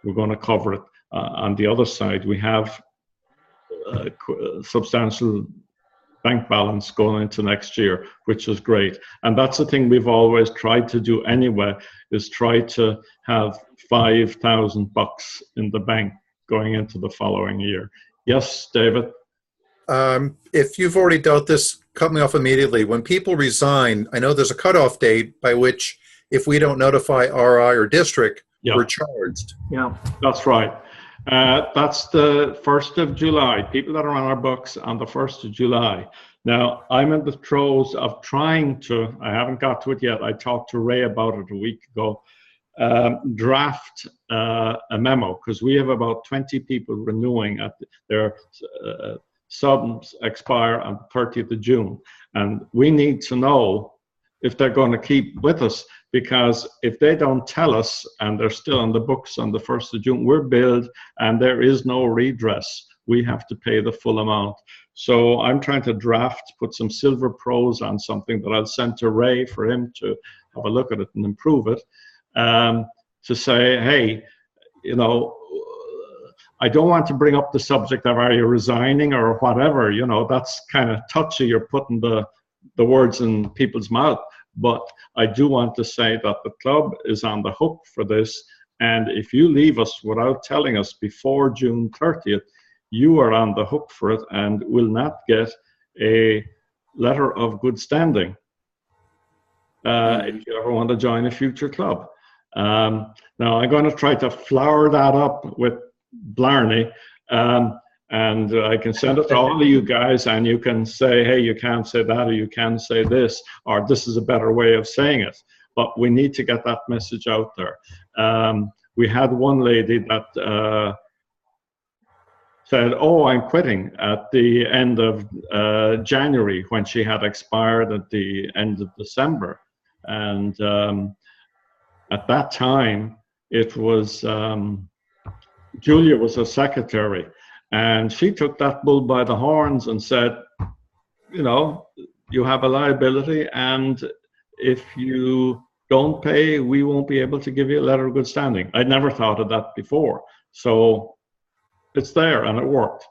we're going to cover it. On the other side, we have substantial bank balance going into next year, which is great. And that's the thing we've always tried to do anyway, is try to have $5,000 in the bank going into the following year. Yes, David? If you've already dealt this, cut me off immediately. When people resign, I know there's a cutoff date by which if we don't notify RI or district, Yeah. we're charged. Yeah. That's right. That's the 1st of July. People that are on our books on the 1st of July. Now, I'm in the throes of trying to, I haven't got to it yet. I talked to Ray about it a week ago. Draft a memo, because we have about 20 people renewing at their subs expire on the 30th of June. And we need to know if they're going to keep with us, because if they don't tell us and they're still on the books on the 1st of June, we're billed and there is no redress. We have to pay the full amount. So I'm trying to put some silver pros on something that I'll send to Ray for him to have a look at it and improve it. To say, hey, you know, I don't want to bring up the subject of are you resigning or whatever, you know, that's kind of touchy. You're putting the words in people's mouth. But I do want to say that the club is on the hook for this. And if you leave us without telling us before June 30th, you are on the hook for it and will not get a letter of good standing if you ever want to join a future club. Now, I'm going to try to flower that up with Blarney. And I can send it to all of you guys, and you can say, hey, you can't say that, or you can say this, or this is a better way of saying it. But we need to get that message out there. We had one lady that said, oh, I'm quitting at the end of January, when she had expired at the end of December. And at that time, it was, Julia was a secretary. And she took that bull by the horns and said, you know, you have a liability, and if you don't pay, we won't be able to give you a letter of good standing. I'd never thought of that before. So it's there and it worked.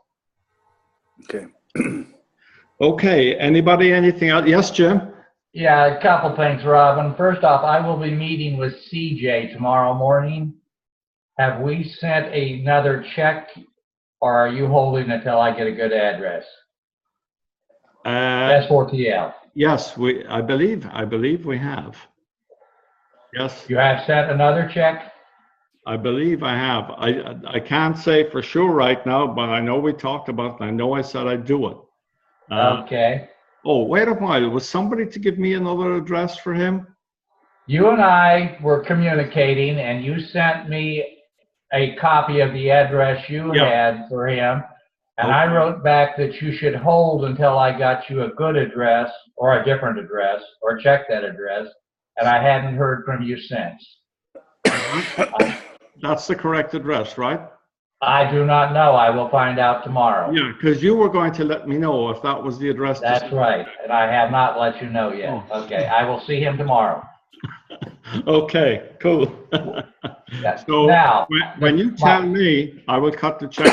Okay. Okay, anybody, anything else? Yes, Jim? Yeah, a couple things, Robin. First off, I will be meeting with CJ tomorrow morning. Have we sent another check, or are you holding until I get a good address? S4TL. Yes, I believe we have. Yes. You have sent another check? I believe I have. I can't say for sure right now, but I know we talked about it. I know I said I'd do it. Okay. Oh, wait a while. Was somebody to give me another address for him? You and I were communicating, and you sent me a copy of the address you had for him, and I wrote back that you should hold until I got you a good address or a different address, or check that address, and I hadn't heard from you since. That's the correct address, right? I do not know. I will find out tomorrow. Yeah, because you were going to let me know if that was the address. That's right, and I have not let you know yet. Oh. Okay, I will see him tomorrow. Okay, cool. Yes. So Now, when you tell me, I will cut the check.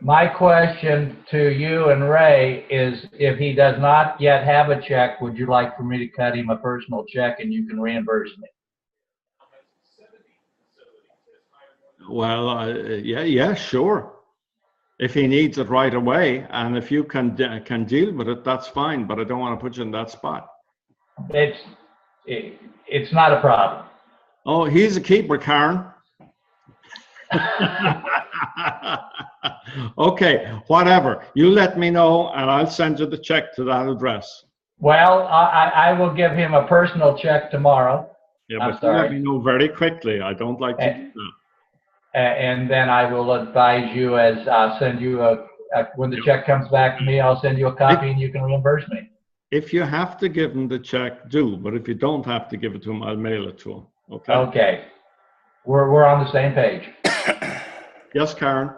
my question to you and Ray is, if he does not yet have a check, would you like for me to cut him a personal check and you can reimburse me? Well, yeah, sure. If he needs it right away, and if you can deal with it, that's fine. But I don't want to put you in that spot. It's not a problem. Oh, he's a keeper, Karen. Okay, whatever. You let me know, and I'll send you the check to that address. Well, I will give him a personal check tomorrow. Yeah, I'm but you let sorry. me know very quickly. I don't like to do that. And then I will advise you, as I'll send you when the check comes back to me, I'll send you a copy and you can reimburse me. If you have to give him the check, do. But if you don't have to give it to him, I'll mail it to him. Okay? Okay. We're on the same page. Yes, Karen?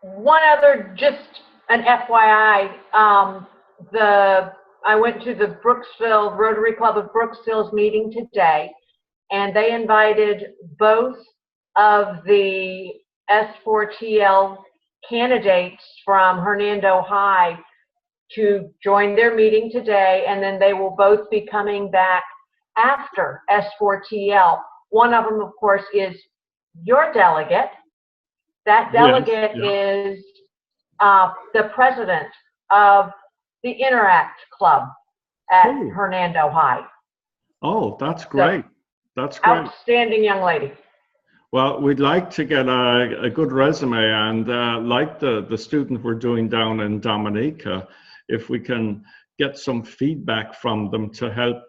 One other, just an FYI, I went to the Brooksville, Rotary Club of Brooksville's meeting today, and they invited both of the S4TL candidates from Hernando High to join their meeting today, and then they will both be coming back after S4TL. One of them, of course, is your delegate. That delegate is the president of the Interact Club at Hernando High. Oh, that's great. That's great. Outstanding young lady. Well, we'd like to get a good resume, and like the student we're doing down in Dominica, if we can get some feedback from them to help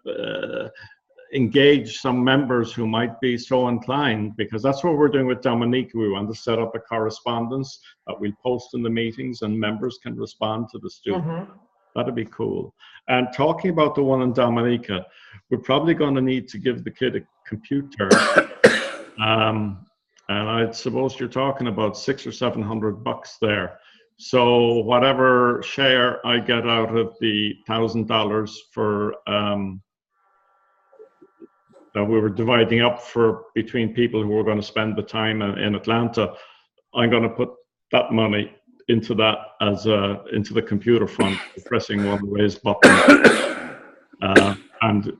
engage some members who might be so inclined, because that's what we're doing with Dominica. We want to set up a correspondence that we'll post in the meetings and members can respond to the student. That'd be cool. And talking about the one in Dominica, we're probably going to need to give the kid a computer. And I suppose you're talking about $600 or $700 there. So whatever share I get out of the $1,000 for that we were dividing up for between people who were going to spend the time in Atlanta, I'm going to put that money into that as into the computer fund, pressing one of the raise buttons. And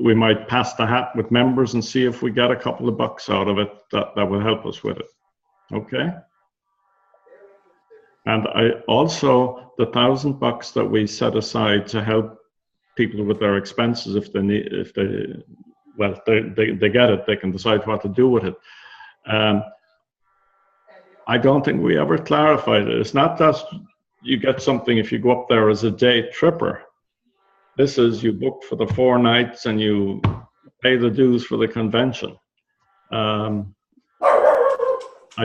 we might pass the hat with members and see if we get a couple of bucks out of it that will help us with it. Okay. And I also, the $1,000 that we set aside to help people with their expenses, if they need, they get it, they can decide what to do with it. I don't think we ever clarified it. It's not that you get something if you go up there as a day tripper. This is you book for the 4 nights and you pay the dues for the convention. I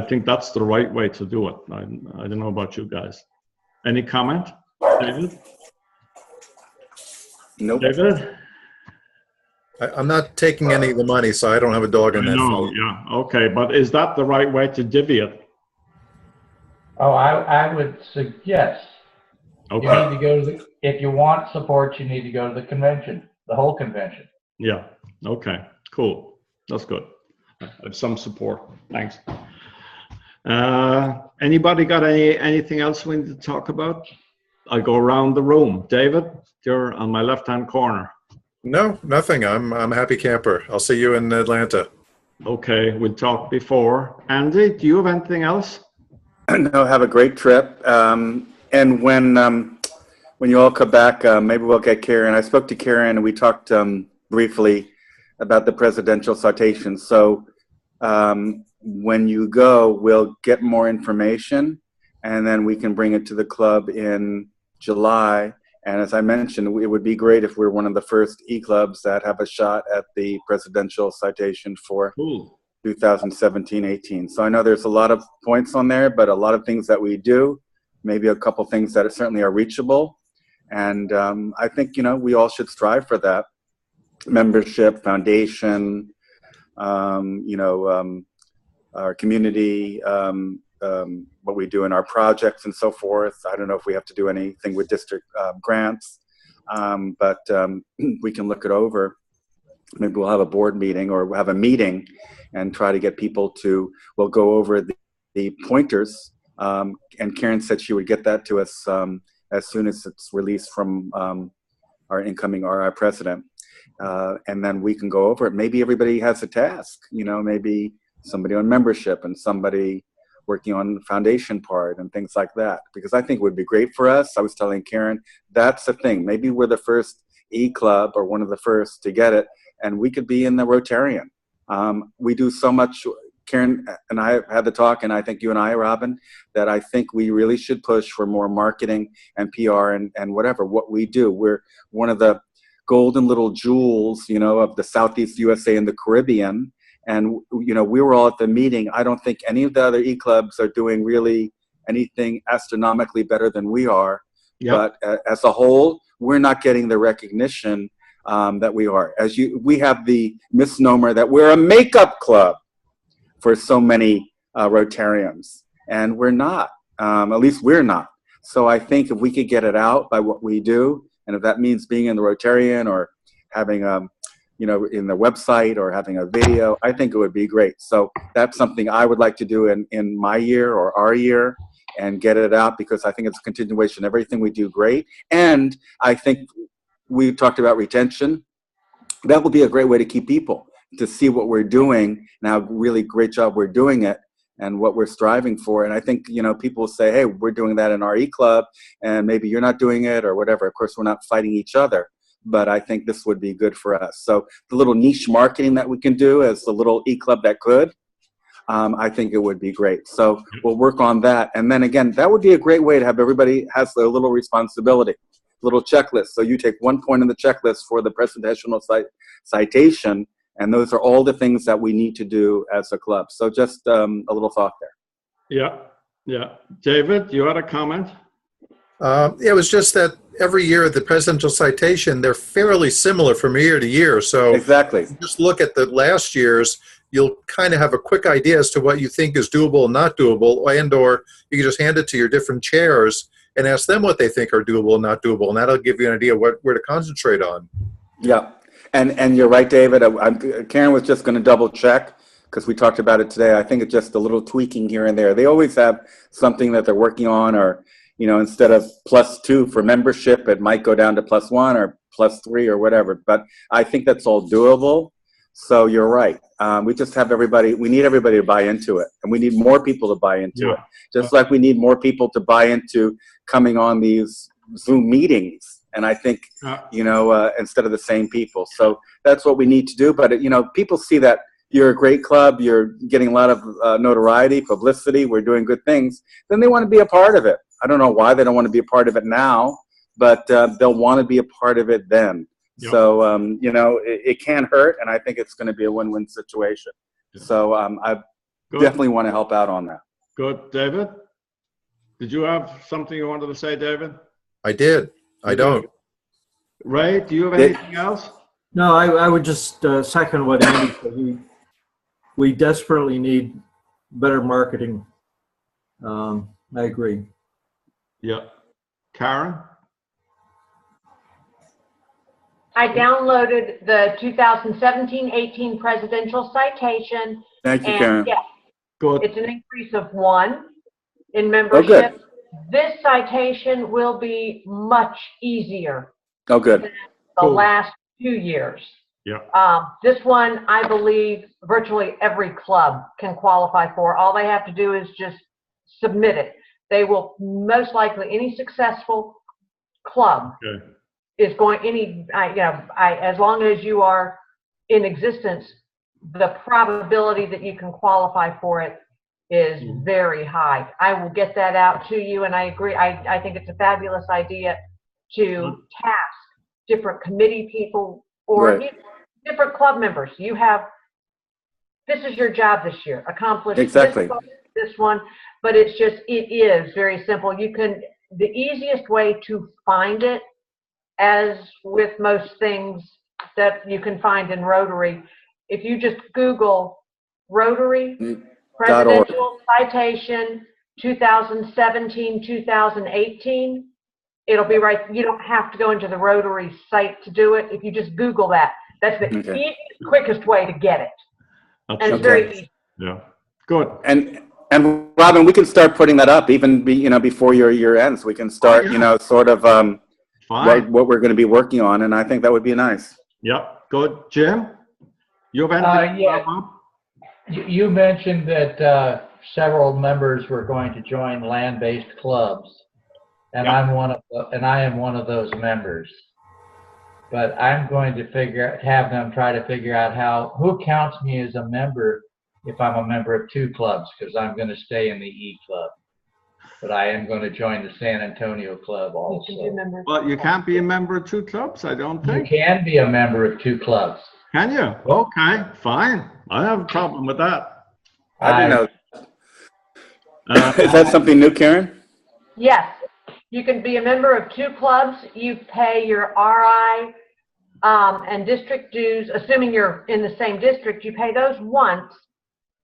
think that's the right way to do it. I don't know about you guys. Any comment, David? Nope. David? I'm not taking any of the money, so I don't have a dog in that No, fight. yeah, okay. But is that the right way to divvy it? Oh, I would suggest Okay. you need to go to the, if you want support, you need to go to the convention, the whole convention. Yeah, okay, cool. That's good. I have some support. Thanks. Anybody got anything else we need to talk about? I'll go around the room. David, you're on my left-hand corner. No, nothing. I'm a happy camper. I'll see you in Atlanta. Okay, we'll talk before. Andy, do you have anything else? No, have a great trip. And when you all come back, maybe we'll get Karen. I spoke to Karen and we talked briefly about the presidential citation. So when you go, we'll get more information and then we can bring it to the club in July. And as I mentioned, it would be great if we're one of the first e-clubs that have a shot at the presidential citation for 2017-18. So I know there's a lot of points on there, but a lot of things that we do, maybe a couple things that certainly are reachable. And I think, we all should strive for that. Membership, foundation, our community, what we do in our projects and so forth. I don't know if we have to do anything with district grants, but we can look it over. Maybe we'll have a board meeting or we'll have a meeting and try to get people to, we'll go over the pointers. And Karen said she would get that to us as soon as it's released from our incoming RI president. And then we can go over it. Maybe everybody has a task, maybe somebody on membership and somebody working on the foundation part and things like that, because I think it would be great for us. I was telling Karen, that's the thing. Maybe we're the first e-club or one of the first to get it, and we could be in the Rotarian. We do so much. Karen and I have had the talk, and I think you and I, Robin, that I think we really should push for more marketing and PR and whatever, what we do. We're one of the golden little jewels, of the Southeast USA and the Caribbean. And, we were all at the meeting. I don't think any of the other e-clubs are doing really anything astronomically better than we are. Yep. But as a whole, we're not getting the recognition that we are. We have the misnomer that we're a makeup club for so many Rotarians, and we're not. At least we're not. So I think if we could get it out by what we do, and if that means being in the Rotarian or having in the website or having a video, I think it would be great. So that's something I would like to do in my year or our year. and get it out, because I think it's a continuation of everything we do great. And I think we talked about retention. That will be a great way to keep people, to see what we're doing and how really great job we're doing it and what we're striving for. And I think, people will say, hey, we're doing that in our e-club, and maybe you're not doing it or whatever. Of course, we're not fighting each other, but I think this would be good for us. So the little niche marketing that we can do as the little e-club that could, I think it would be great. So we'll work on that. And then again, that would be a great way to have everybody has a little responsibility, little checklist. So you take 1 point in the checklist for the presentational citation, and those are all the things that we need to do as a club. So just a little thought there. Yeah. David, you had a comment? It was just that every year the presidential citation, they're fairly similar from year to year. So exactly, if you just look at the last year's, you'll kind of have a quick idea as to what you think is doable and not doable, and/or you can just hand it to your different chairs and ask them what they think are doable and not doable, and that'll give you an idea where to concentrate on. Yeah, and you're right, David. Karen was just going to double check because we talked about it today. I think it's just a little tweaking here and there. They always have something that they're working on, or instead of +2 for membership, it might go down to +1 or +3 or whatever. But I think that's all doable. So you're right. We just have we need everybody to buy into it, and we need more people to buy into it. Just like we need more people to buy into coming on these Zoom meetings. And I think, instead of the same people. So that's what we need to do. But, people see that you're a great club, you're getting a lot of notoriety, publicity, we're doing good things, then they want to be a part of it. I don't know why they don't want to be a part of it now, but they'll want to be a part of it then. Yep. So, it can't hurt, and I think it's going to be a win-win situation. Yep. So I definitely want to help out on that. Good. David? Did you have something you wanted to say, David? I did. I don't. Ray, do you have anything else? No, I would just second what Andy said. We desperately need better marketing. I agree. Yeah. Karen? I downloaded the 2017-18 presidential citation. Thank you, Karen. Yeah, good. It's an increase of 1 in membership. This citation will be much easier than the last 2 years. Yeah. This one, I believe, virtually every club can qualify for. All they have to do is just submit it. They will most likely, any successful club is going, as long as you are in existence, the probability that you can qualify for it is very high. I will get that out to you, and I agree. I think it's a fabulous idea to task different committee people or different club members. This is your job this year. Accomplish this one, but it is very simple. The easiest way to find it, as with most things that you can find in Rotary, if you just Google Rotary Presidential Citation 2017-2018, it'll be right. You don't have to go into the Rotary site to do it. If you just Google that, that's the easiest, quickest way to get it. And it's very easy. Yeah, good. And Robin, we can start putting that up even before your year ends. We can start, sort of what we're going to be working on, and I think that would be nice. Yeah, good. Jim, you have anything? You mentioned that several members were going to join land-based clubs, and I am one of those members. But I'm going to have them try to figure out who counts me as a member if I'm a member of 2 clubs, because I'm going to stay in the E Club. But I am going to join the San Antonio Club also. Well, you can't be a member of 2 clubs, I don't think. You can be a member of 2 clubs. Can you? Okay, fine. I have a problem with that. I didn't know. Is that something new, Karen? Yes. You can be a member of 2 clubs. You pay your RI and district dues, assuming you're in the same district. You pay those once,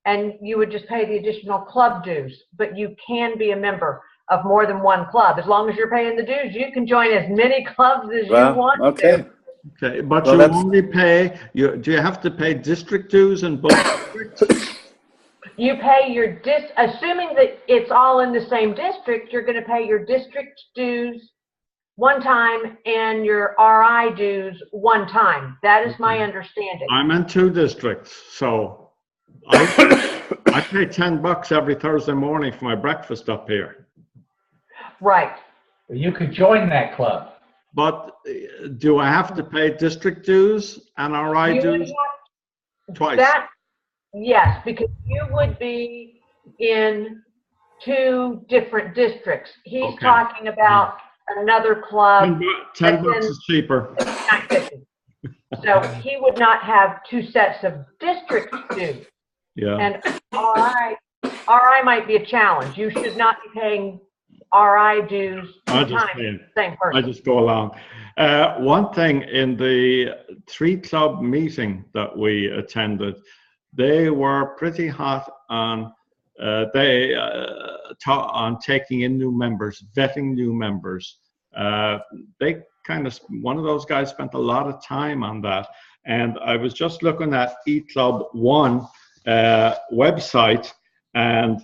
and you would just pay the additional club dues. But you can be a member of more than 1 club. As long as you're paying the dues, you can join as many clubs as you want to. Okay, but you only pay, do you have to pay district dues in both districts? You pay your assuming that it's all in the same district, you're going to pay your district dues one time and your RI dues one time. That is my understanding. I'm in 2 districts, so I pay $10 every Thursday morning for my breakfast up here. Right. You could join that club. But do I have to pay district dues and RI You would dues have twice? that, yes, because you would be in 2 different districts. He's Okay. talking about another club. $10 is cheaper. So he would not have 2 sets of district dues. Yeah. And RI might be a challenge. You should not be paying RI dues I two just times, pay. same I person. just go along. One thing in the 3 club meeting that we attended, they were pretty hot on on taking in new members, vetting new members. They one of those guys spent a lot of time on that. And I was just looking at eClub One website, and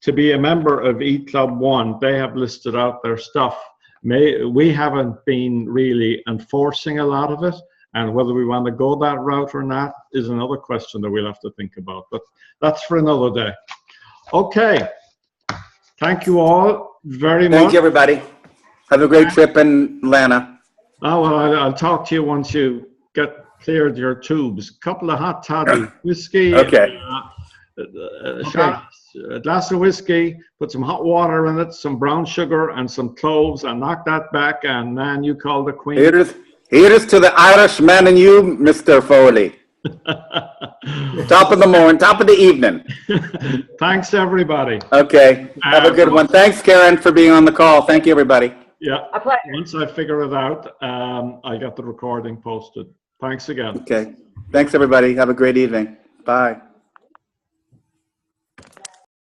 to be a member of eClub One, they have listed out their stuff. We haven't been really enforcing a lot of it, and whether we want to go that route or not is another question that we'll have to think about, but that's for another day. Okay, thank you all very much. Thank you, everybody. Have a great trip in Atlanta. Oh, well, I'll talk to you once you get cleared your tubes. Couple of hot toddy, whiskey, Okay. a glass of whiskey, put some hot water in it, some brown sugar and some cloves, and knock that back, and man, you call the queen. Here's to the Irishman and you, Mr. Foley. Top of the morning, top of the evening. Thanks, everybody. Okay, have a good one. Thanks, Karen, for being on the call. Thank you, everybody. Yeah, A pleasure. once I figure it out, I got the recording posted. Thanks again. Okay, thanks, everybody. Have a great evening. Bye.